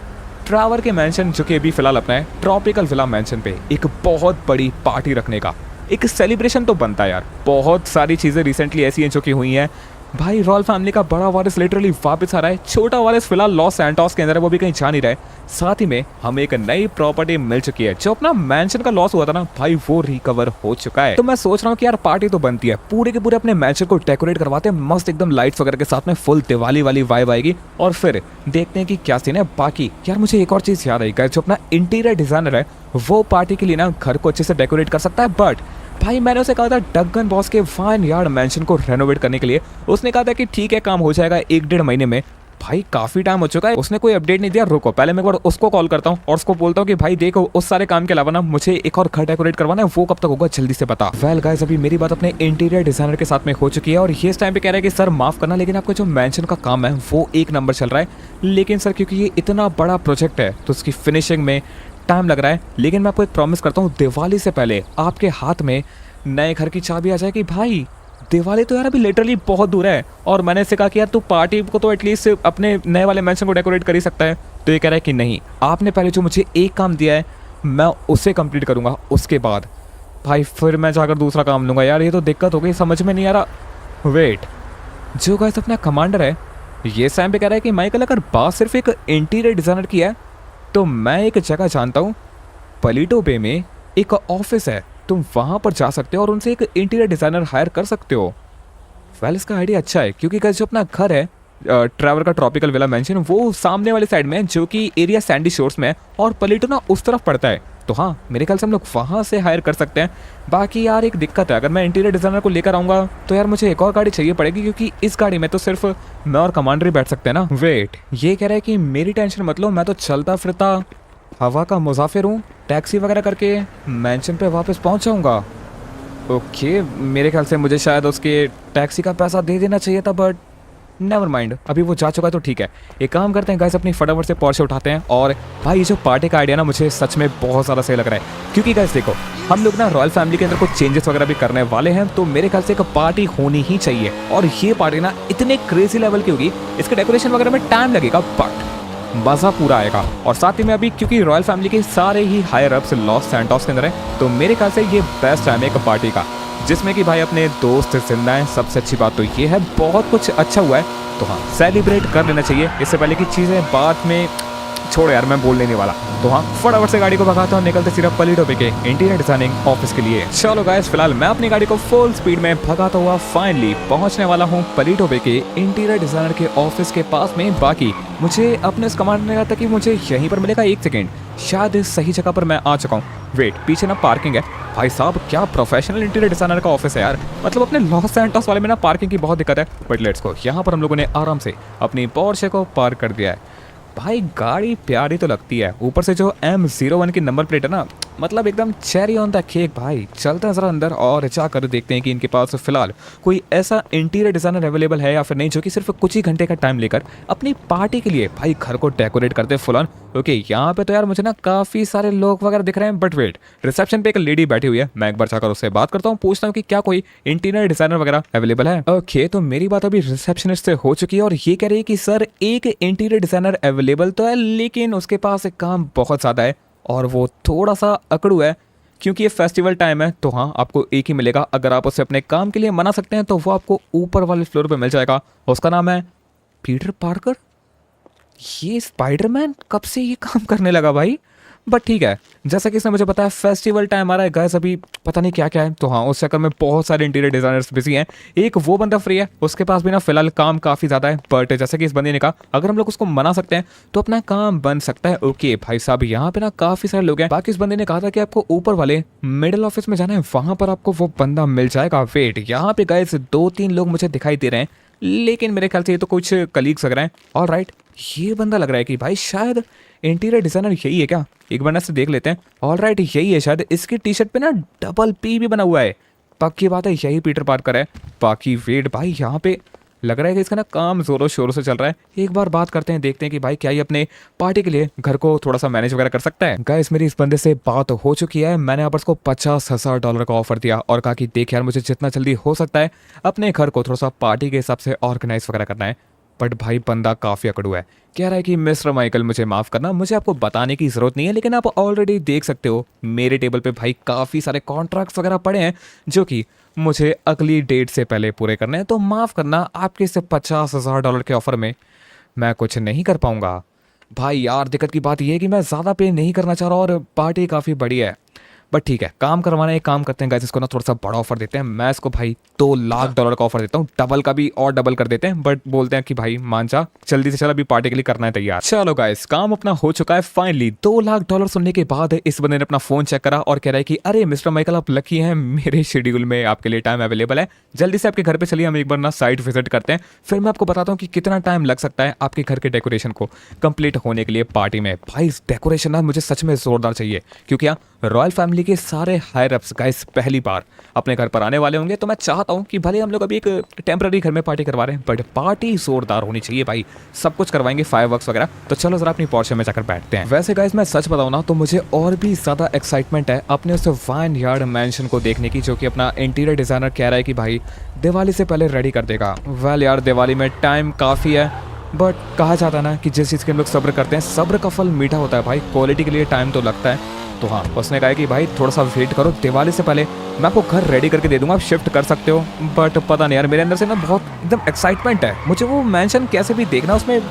ट्रैवर के मैंशन, जो कि अभी फिलहाल अपना है ट्रॉपिकल विला मैंशन पे, एक बहुत बड़ी पार्टी रखने का एक सेलिब्रेशन तो बनता है यार। बहुत सारी चीजें रिसेंटली ऐसी हैं जो कि हुई हैं भाई। रॉयल फैमिली का बड़ा वारिस लिटरली वापस आ रहा है, छोटा वारिस फिलहाल लॉस सैंटोस के अंदर है, वो भी कहीं जा नहीं रहा है। साथ ही में हमें एक नई प्रॉपर्टी मिल चुकी है, जो अपना मैंशन का लॉस हुआ था ना भाई वो रिकवर हो चुका है। तो मैं सोच रहा हूँ कि यार पार्टी तो बनती है, पूरे के पूरे अपने मैंशन को डेकोरेट करवाते हैं मस्त एकदम लाइट्स वगैरह के साथ में, फुल दिवाली वाली वाइब आएगी और फिर देखते हैं कि क्या सीन है। बाकी यार मुझे एक और चीज याद आई गाइस, जो अपना इंटीरियर डिजाइनर है वो पार्टी के लिए ना घर को अच्छे से डेकोरेट कर सकता है। बट भाई मैंने उसे कहा था डगन बॉस के वाइन यार्ड मैंशन को रेनोवेट करने के लिए, उसने कहा था कि ठीक है काम हो जाएगा 1-1.5 महीने में। भाई काफी टाइम हो चुका है, उसने कोई अपडेट नहीं दिया। रुको पहले मैं एक बार उसको कॉल करता हूँ और उसको बोलता हूँ कि भाई देखो उस सारे काम के अलावा ना मुझे एक और घर डेकोरेट करवाना है, वो कब तक होगा जल्दी से बता। वेल गाइस अभी मेरी बात अपने इंटीरियर डिजाइनर के साथ में हो चुकी है और ये इस टाइम पे कह रहा है कि सर माफ करना लेकिन आपका जो मैंशन का काम है वो 1 नंबर चल रहा है, लेकिन सर क्योंकि ये इतना बड़ा प्रोजेक्ट है तो उसकी फिनिशिंग में टाइम लग रहा है। लेकिन मैं आपको एक प्रॉमिस करता हूँ दिवाली से पहले आपके हाथ में नए घर की चाबी आ जाएगी। भाई दिवाली तो यार अभी लिटरली बहुत दूर है और मैंने इससे कहा कि यार तू पार्टी को तो एटलीस्ट अपने नए वाले मैंशन को डेकोरेट कर ही सकता है। तो ये कह रहा है कि नहीं, आपने पहले जो मुझे एक काम दिया है मैं उसे कंप्लीट करूंगा, उसके बाद भाई फिर मैं जाकर दूसरा काम लूँगा। यार ये तो दिक्कत हो गई, समझ में नहीं आ रहा। वेट, जो गाइस अपना कमांडर है ये सैम पे कह रहा है कि माइकल अगर बात सिर्फ एक इंटीरियर डिज़ाइनर की है तो मैं एक जगह जानता हूँ, पलीटो बे में एक ऑफिस है, तुम वहाँ पर जा सकते हो और उनसे एक इंटीरियर डिज़ाइनर हायर कर सकते हो। वेल इसका आइडिया अच्छा है क्योंकि गाइस जो अपना घर है ट्रैवर का ट्रॉपिकल विला मैंशन वो सामने वाले साइड में है, जो कि एरिया सैंडी शोर्स में है और पलीटो ना उस तरफ पड़ता है। तो हाँ मेरे ख्याल से हम लोग वहाँ से हायर कर सकते हैं। बाकी यार एक दिक्कत है, अगर मैं इंटीरियर डिज़ाइनर को लेकर आऊँगा तो यार मुझे एक और गाड़ी चाहिए पड़ेगी क्योंकि इस गाड़ी में तो सिर्फ मैं और कमांडर ही बैठ सकते हैं ना। वेट, ये कह रहा है कि मेरी टेंशन मत लो, मैं तो चलता फिरता हवा का मुसाफिर हूँ, टैक्सी वगैरह करके मैंशन पे वापस पहुँच जाऊँगा। ओके मेरे ख्याल से मुझे शायद उसके टैक्सी का पैसा दे देना चाहिए था, बट नेवर माइंड, अभी वो जा चुका है तो ठीक है। एक काम करते हैं गाइस, अपनी फटाफट से पोर्शे उठाते हैं। और भाई ये जो पार्टी का आइडिया ना मुझे सच में बहुत ज़्यादा सही लग रहा है, क्योंकि गाइस देखो हम लोग ना रॉयल फैमिली के अंदर कुछ चेंजेस वगैरह भी करने वाले हैं, तो मेरे ख्याल से एक पार्टी होनी ही चाहिए। और ये पार्टी ना इतने क्रेजी लेवल की होगी, इसके डेकोरेशन वगैरह में टाइम लगेगा बट मज़ा पूरा आएगा। और साथ ही में अभी क्योंकि रॉयल फैमिली के सारे ही हायर अप्स लॉस सैंटोस के अंदर है, तो मेरे ख्याल से ये बेस्ट टाइम है एक पार्टी का, जिसमें कि भाई अपने दोस्त जिंदा हैं। सबसे अच्छी बात तो ये है बहुत कुछ अच्छा हुआ है, तो हाँ सेलिब्रेट कर लेना चाहिए। इससे पहले की चीज़ें बाद में छोड़ यार, मैं बोल लेने वाला। तो हाँ फटाफट से गाड़ी को भगाता हूँ, निकलते सिर्फ पलीटो पे के इंटीरियर डिजाइनिंग ऑफिस के लिए। चलो गाइस फिलहाल मैं अपनी गाड़ी को फुल स्पीड में भगाता हुआ फाइनली पहुंचने वाला हूँ पलीटो पे के इंटीरियर डिजाइनर के ऑफिस के पास में। बाकी मुझे अपने कमांड ने कहा था कि मुझे यहीं पर मिलेगा, 1 सेकेंड, शायद सही जगह पर मैं आ चुका हूँ। वेट, पीछे ना पार्किंग है। भाई साहब क्या प्रोफेशनल इंटीरियर डिजाइनर का ऑफिस है यार, मतलब अपने लॉस सैंटोस वाले में ना पार्किंग की बहुत दिक्कत है। बट लेट्स गो, यहाँ पर हम लोगों ने आराम से अपनी पोर्शे को पार्क कर दिया है। भाई गाड़ी प्यारी तो लगती है, ऊपर से जो M01 की नंबर प्लेट है ना, मतलब एकदम चेरी ऑन द केक। भाई चलते हैं जरा अंदर और जाकर देखते हैं कि इनके पास फिलहाल कोई ऐसा इंटीरियर डिजाइनर अवेलेबल है या फिर नहीं, जो कि सिर्फ कुछ ही घंटे का टाइम लेकर अपनी पार्टी के लिए भाई घर को डेकोरेट करते फुल ऑन। ओके यहाँ पे तो यार मुझे ना काफी सारे लोग वगैरह दिख रहे हैं, बट वेट, रिसेप्शन पे एक लेडी बैठी हुई है। मैं एक बार जाकर उससे बात करता हूँ, पूछता हूँ कि क्या कोई इंटीरियर डिजाइनर वगैरह अवेलेबल है। ओके तो मेरी बात अभी रिसेप्शनिस्ट से हो चुकी है और ये कह रही है कि सर एक इंटीरियर डिजाइनर अवेलेबल तो है, लेकिन उसके पास एक काम बहुत ज्यादा है और वो थोड़ा सा अकड़ू है, क्योंकि ये फेस्टिवल टाइम है। तो हाँ आपको एक ही मिलेगा, अगर आप उसे अपने काम के लिए मना सकते हैं तो वो आपको ऊपर वाले फ्लोर पे मिल जाएगा। उसका नाम है पीटर पार्कर। ये स्पाइडरमैन कब से ये काम करने लगा भाई, बट ठीक है। जैसा कि इसने मुझे बताया फेस्टिवल टाइम आ रहा है गाइस, अभी पता नहीं क्या क्या है, तो हाँ उस चक्कर में बहुत सारे इंटीरियर डिजाइनर्स बिजी हैं। एक वो बंदा फ्री है, उसके पास भी ना फिलहाल काम काफ़ी ज़्यादा है, बट जैसे कि इस बंदे ने कहा अगर हम लोग उसको मना सकते हैं तो अपना काम बन सकता है। ओके भाई साहब यहाँ पे ना काफ़ी सारे लोग हैं। बाकी इस बंदे ने कहा था कि आपको ऊपर वाले मिडिल ऑफिस में जाना है, वहाँ पर आपको वो बंदा मिल जाएगा। वेट, यहाँ पे गाइस 2-3 लोग मुझे दिखाई दे रहे हैं, लेकिन मेरे ख्याल से ये तो कुछ कलीग्स लग रहे हैं। ऑलराइट, ये बंदा लग रहा है कि भाई शायद इंटीरियर डिजाइनर यही है क्या, एक बार से देख लेते हैं। ऑलराइट यही है शायद, इसकी टी शर्ट पे ना डबल P भी बना हुआ है, पक्की बात है यही पीटर पार्कर है। बाकी वेट भाई यहाँ पे लग रहा है कि इसका ना काम जोरों शोरों से चल रहा है। एक बार बात करते हैं, देखते हैं कि भाई क्या ये अपने पार्टी के लिए घर को थोड़ा सा मैनेज वगैरह कर सकता है। गाइस मेरी इस बंदे से बात हो चुकी है, मैंने यहाँ पर इसको $50,000 का ऑफर दिया और कहा कि देख यार मुझे जितना जल्दी हो सकता है अपने घर को थोड़ा सा पार्टी के हिसाब से ऑर्गेनाइज वगैरह करना है। बट भाई बंदा काफ़ी अकड़ू है, कह रहा है कि मिस्टर माइकल मुझे माफ़ करना, मुझे आपको बताने की ज़रूरत नहीं है, लेकिन आप ऑलरेडी देख सकते हो मेरे टेबल पे भाई काफ़ी सारे कॉन्ट्रैक्ट्स वगैरह पड़े हैं जो कि मुझे अगली डेट से पहले पूरे करने हैं, तो माफ़ करना आपके इस $50,000 के ऑफर में मैं कुछ नहीं कर पाऊँगा। भाई यार दिक्कत की बात यह है कि मैं ज़्यादा पे नहीं करना चाह रहा और पार्टी काफ़ी बड़ी है, बट ठीक है काम करवाना एक काम करते हैं गाइस, इसको ना थोड़ा सा बड़ा ऑफर देते हैं। मैं इसको भाई $2 लाख का ऑफर देता हूँ, डबल का भी और डबल कर देते हैं, बट बोलते हैं कि भाई मान जा जल्दी से चल, अभी पार्टी के लिए करना है तैयार। चलो गाइस काम अपना हो चुका है फाइनली। $2 लाख सुनने के बाद इस बंदे ने अपना फोन चेक करा और कह रहा है कि अरे मिस्टर माइकल आप लकी हैं, मेरे शेड्यूल में आपके लिए टाइम अवेलेबल है, जल्दी से आपके घर पे चलिए, हम एक बार ना साइट विजिट करते हैं, फिर मैं आपको बताता हूँ कि कितना टाइम लग सकता है आपके घर के डेकोरेशन को कंप्लीट होने के लिए पार्टी में। भाई डेकोरेशन ना मुझे सच में जोरदार चाहिए, क्योंकि रॉयल फैमिली के सारे हायर अप्स गाइस पहली बार अपने घर पर आने वाले होंगे, तो मैं चाहता हूं कि भले हम लोग अभी एक टेम्पररी घर में पार्टी करवा रहे हैं, बट पार्टी जोरदार होनी चाहिए भाई, सब कुछ करवाएंगे फायरवर्क्स वगैरह। तो चलो जरा अपनी पोर्शे में जाकर बैठते हैं। वैसे गाइस मैं सच बताऊं ना तो मुझे और भी ज्यादा एक्साइटमेंट है अपने उस वाइन यार्ड मैंशन को देखने की, जो कि अपना इंटीरियर डिजाइनर कह रहा है कि भाई दिवाली से पहले रेडी कर देगा। वेल यार दिवाली में टाइम काफ़ी है, बट कहा जाता है ना कि जिस चीज़ के हम लोग सब्र करते हैं सब्र का फल मीठा होता है भाई, क्वालिटी के लिए टाइम तो लगता है। तो हाँ उसने कहा कि भाई थोड़ा सा वेट करो, दिवाली से पहले मैं आपको घर रेडी करके दे दूंगा, आप शिफ्ट कर सकते हो। बट पता नहीं यार मेरे अंदर से ना बहुत एकदम एक्साइटमेंट है, मुझे वो मैंशन कैसे भी देखना, उसमें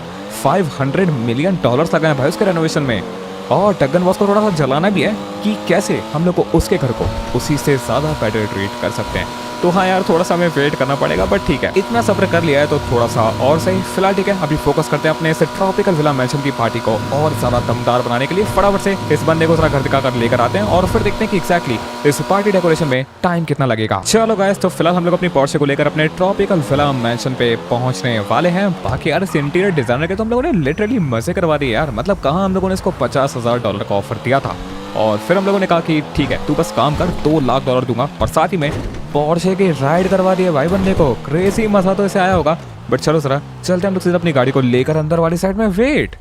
$500 मिलियन लगा है भाई उसके रेनोवेशन में, और टगन बॉस को थोड़ा सा जलाना भी है कि कैसे हम लोग को उसके घर को उसी से ज़्यादा बेटर ट्रीट कर सकते हैं। तो हाँ यार थोड़ा सा हमें वेट करना पड़ेगा, बट ठीक है इतना सब्र कर लिया है तो थोड़ा सा और सही। फिलहाल ठीक है अभी फोकस करते हैं अपने इस ट्रॉपिकल विला मैंशन की पार्टी को और ज़्यादा दमदार बनाने के लिए। फटाफट से इस बंदे को जरा घर दिखा कर लेकर आते हैं और फिर देखते हैं कि एक्जैक्टली इस पार्टी डेकोरेशन में टाइम कितना लगेगा। चलो गाइस तो फिलहाल हम लोग अपनी पोर्शे को लेकर अपने ट्रॉपिकल विला मैंशन पे पहुंचने वाले हैं। बाकी यार इस इंटीरियर डिजाइनर के तो हम लोगों ने लिटरली मजे करवा दिए यार, मतलब कहाँ हम लोगों ने इसको $50,000 का ऑफर दिया था और फिर हम लोगों ने कहा कि ठीक है तू बस काम कर, $2 लाख दूंगा, और साथ ही में पोर्शे की राइड करवा दिए भाई बंदे को। क्रेजी मजा तो इसे आया होगा, बट चलो जरा चलते हम लोग सीधा अपनी गाड़ी को लेकर अंदर वाली साइड में। वेट,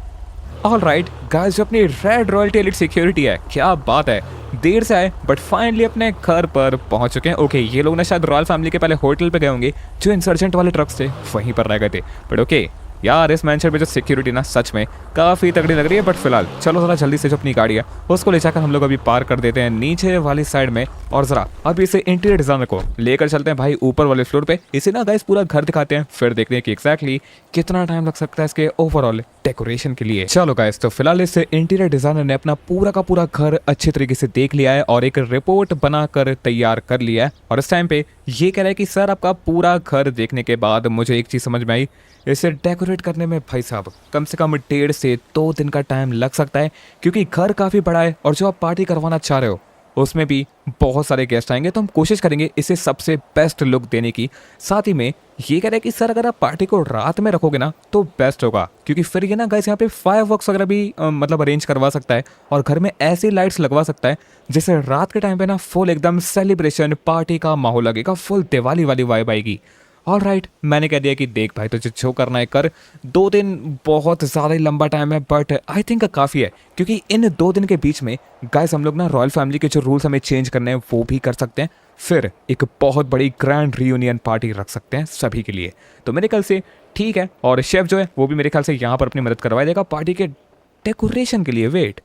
ऑल राइट गाइस, जो अपनी रेड रॉयल्टी एलिट सिक्योरिटी है, क्या बात है, देर से आए बट फाइनली अपने घर पर पहुंच चुके हैं। ओके, ये लोग ना शायद रॉयल फैमिली के पहले होटल पे गए होंगे, जो इंसर्जेंट वाले ट्रक्स थे वहीं पर रह गए थे। बट ओके यार, इस मैंशन पे जो सिक्योरिटी ना सच में काफ़ी तगड़ी लग रही है। बट फिलहाल चलो ज़रा जल्दी से जो अपनी गाड़ी है उसको ले जाकर हम लोग अभी पार कर देते हैं नीचे वाली साइड में, और ज़रा अभी इसे इंटीरियर डिजाइनर को लेकर चलते हैं भाई ऊपर वाले फ्लोर पे। इसे ना गाइस पूरा घर दिखाते हैं, फिर देखते हैं कि एग्जैक्टली कितना टाइम लग सकता है इसके ओवरऑल डेकोरेशन के लिए। चलो गाइस, तो फिलहाल इस इंटीरियर डिजाइनर ने अपना पूरा का पूरा घर अच्छे तरीके से देख लिया है और एक रिपोर्ट बनाकर तैयार कर लिया है। और इस टाइम पे ये कह रहा है कि सर आपका पूरा घर देखने के बाद मुझे एक चीज़ समझ में आई, इसे डेकोरेट करने में भाई साहब कम से कम 1.5 से 2 दिन का टाइम लग सकता है, क्योंकि घर काफ़ी बड़ा है और जो आप पार्टी करवाना चाह रहे हो उसमें भी बहुत सारे गेस्ट आएंगे। तो हम कोशिश करेंगे इसे सबसे बेस्ट लुक देने की। साथ ही में ये कह रहे हैं कि सर अगर आप पार्टी को रात में रखोगे ना तो बेस्ट होगा, क्योंकि फिर ये ना गाइस यहाँ पे फायरवर्क्स वगैरह भी मतलब अरेंज करवा सकता है और घर में ऐसी लाइट्स लगवा सकता है जिससे रात के टाइम पे ना फुल एकदम सेलिब्रेशन पार्टी का माहौल लगेगा, फुल दिवाली वाली वाइब आएगी। ऑल राइट, मैंने कह दिया कि देख भाई तुझे जो करना है कर। 2 दिन बहुत ज़्यादा ही लंबा टाइम है, बट आई थिंक काफ़ी है, क्योंकि इन 2 दिन के बीच में गाइस हम लोग ना रॉयल फैमिली के जो रूल्स हमें चेंज करने हैं वो भी कर सकते हैं, फिर एक बहुत बड़ी ग्रैंड रियूनियन पार्टी रख सकते हैं सभी के लिए। तो मेरे ख्याल से ठीक है, और शेफ जो है वो भी मेरे ख्याल से यहाँ पर अपनी मदद करवा देगा पार्टी के डेकोरेशन के लिए। वेट,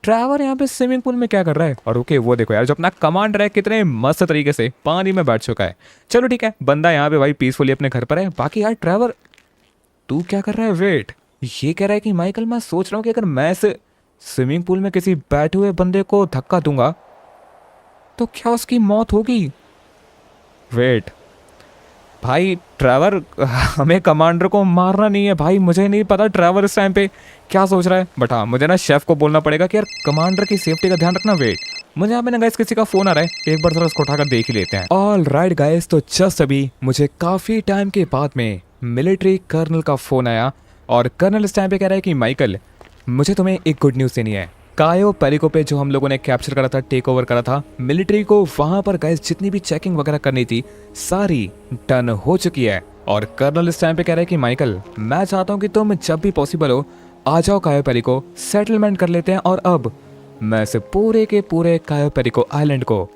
ट्रैवर यहाँ पे स्विमिंग पूल में क्या कर रहा है? और ओके वो देखो यार, जो अपना कमांडर है कितने मस्त तरीके से पानी में बैठ चुका है। चलो ठीक है, बंदा यहाँ पे भाई पीसफुली अपने घर पर है। बाकी यार ट्रैवर तू क्या कर रहा है? वेट, ये कह रहा है कि माइकल मैं सोच रहा हूँ कि अगर मैं इस स्विमिंग पूल में किसी बैठे हुए बंदे को धक्का दूंगा तो क्या उसकी मौत होगी? वेट भाई ट्रैवर, हमें कमांडर को मारना नहीं है भाई, मुझे नहीं पता ट्रैवर इस टाइम पे क्या सोच रहा है, बट हाँ मुझे ना शेफ को बोलना पड़ेगा कि यार कमांडर की सेफ्टी का ध्यान रखना। वेट, मुझे यहाँ पे ना गाइस किसी का फोन आ रहा है, एक बार जरा उसको उठाकर देख ही लेते हैं। ऑल राइट गाइस, तो जस्ट अभी मुझे काफ़ी टाइम के बाद में मिलिट्री कर्नल का फ़ोन आया, और कर्नल इस टाइम पे कह रहा है कि माइकल मुझे तुम्हें एक गुड न्यूज़ देनी है। कायो पेरिको पे जो हम लोगों ने कैप्चर करा था, टेक ओवर करा था मिलिट्री को, वहां पर गाइस जितनी भी चेकिंग वगैरह करनी थी सारी डन हो चुकी है। और कर्नल इस टाइम पे कह रहा है कि माइकल मैं चाहता हूं कि तुम जब भी पॉसिबल हो आ जाओ कायो पेरिको, सेटलमेंट कर लेते हैं, और अब मैं से पूरे के पूरे कायो पेरिको आइलैंड को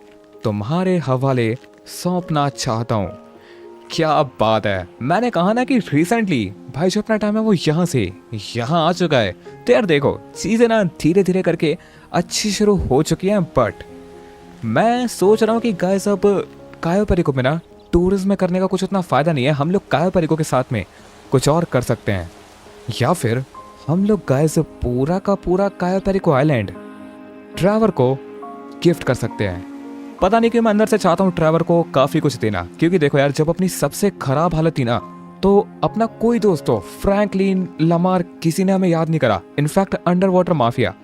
तुम्हारे हवाले सौंपना चाहता हूँ। क्या बात है, मैंने कहा ना कि रिसेंटली भाई जो अपना टाइम है वो यहाँ से यहाँ आ चुका है। तो यार देखो चीज़ें ना धीरे धीरे करके अच्छी शुरू हो चुकी हैं, बट मैं सोच रहा हूँ कि गाइस अब कायो पेरिको में ना टूरिज्म करने का कुछ उतना फ़ायदा नहीं है। हम लोग कायो पेरिको के साथ में कुछ और कर सकते हैं, या फिर हम लोग गाइस पूरा का पूरा कायो पेरिको आइलैंड ट्रैवर को गिफ्ट कर सकते हैं। पता नहीं क्यों मैं अंदर से चाहता हूँ ट्रैवर को काफ़ी कुछ देना, क्योंकि देखो यार जब अपनी सबसे खराब हालत थी ना तो अपना कोई दोस्त हो फ्रैंकलिन लमार किसी ने हमें याद नहीं करा, इनफैक्ट अंडर वाटर माफिया,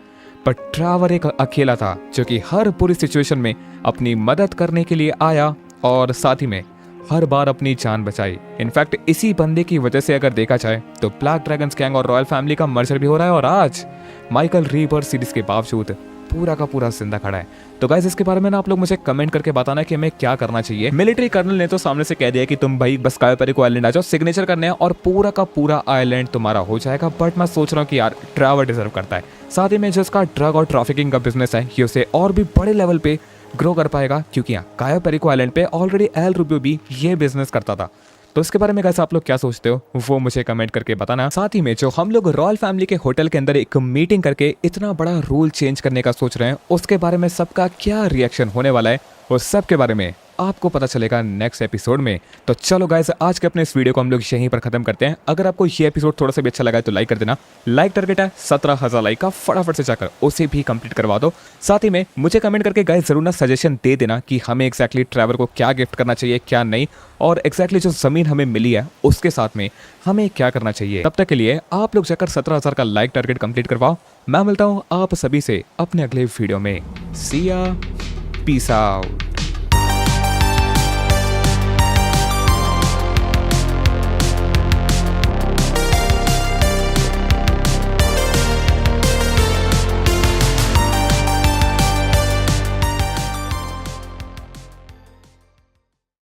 पर ट्रैवर एक अकेला था जो कि हर बुरी सिचुएशन में अपनी मदद करने के लिए आया और साथ ही में हर बार अपनी जान बचाई। इनफैक्ट इसी बंदे की वजह से अगर देखा जाए तो ब्लैक ड्रैगन्स गैंग और रॉयल फैमिली का मर्जर भी हो रहा है, और आज माइकल रीबर्थ सीरीज के बावजूद पूरा का पूरा जिंदा खड़ा है। तो गाइस इसके बारे में ना आप लोग मुझे कमेंट करके बताना कि हमें क्या करना चाहिए। मिलिट्री कर्नल ने तो सामने से कह दिया कि तुम भाई बस कायो पेरिको आइलैंड आ जाओ, सिग्नेचर करने हैं और पूरा का पूरा आइलैंड तुम्हारा हो जाएगा। बट मैं सोच रहा हूँ कि यार ट्रैवर डिजर्व करता है, साथ ही में जो इसका ड्रग और ट्रैफिकिंग का बिजनेस है ये उसे और भी बड़े लेवल पे ग्रो कर पाएगा, क्योंकि यहाँ कायो पेरिको आइलैंड पे ऑलरेडी एल रूबियो भी ये बिजनेस करता था। तो इसके बारे में कैसे आप लोग क्या सोचते हो वो मुझे कमेंट करके बताना। साथ ही में जो हम लोग रॉयल फैमिली के होटल के अंदर एक मीटिंग करके इतना बड़ा रूल चेंज करने का सोच रहे हैं, उसके बारे में सबका क्या रिएक्शन होने वाला है उस सब के बारे में आपको पता चलेगा नेक्स्ट एपिसोड में। तो चलो गाइस आज के अपने इस वीडियो को हम लोग यहीं पर खत्म करते हैं। अगर आपको ये एपिसोड थोड़ा सा भी अच्छा लगा है तो लाइक कर देना। लाइक टारगेट है 17,000 लाइक का, फटाफट से जाकर उसे भी कंप्लीट करवा दो। साथ ही में मुझे कमेंट करके गाइस जरूर ना सजेशन दे देना कि हमें एक्जैक्टली ट्रैवर को क्या गिफ्ट करना चाहिए क्या नहीं, और एक्जैक्टली जो जमीन हमें मिली है उसके साथ में हमें क्या करना चाहिए। तब तक के लिए आप लोग जाकर 17,000 का लाइक टारगेट कंप्लीट करवाओ। मैं मिलता हूँ आप सभी से अपने अगले वीडियो में। सी या, पीस आउट।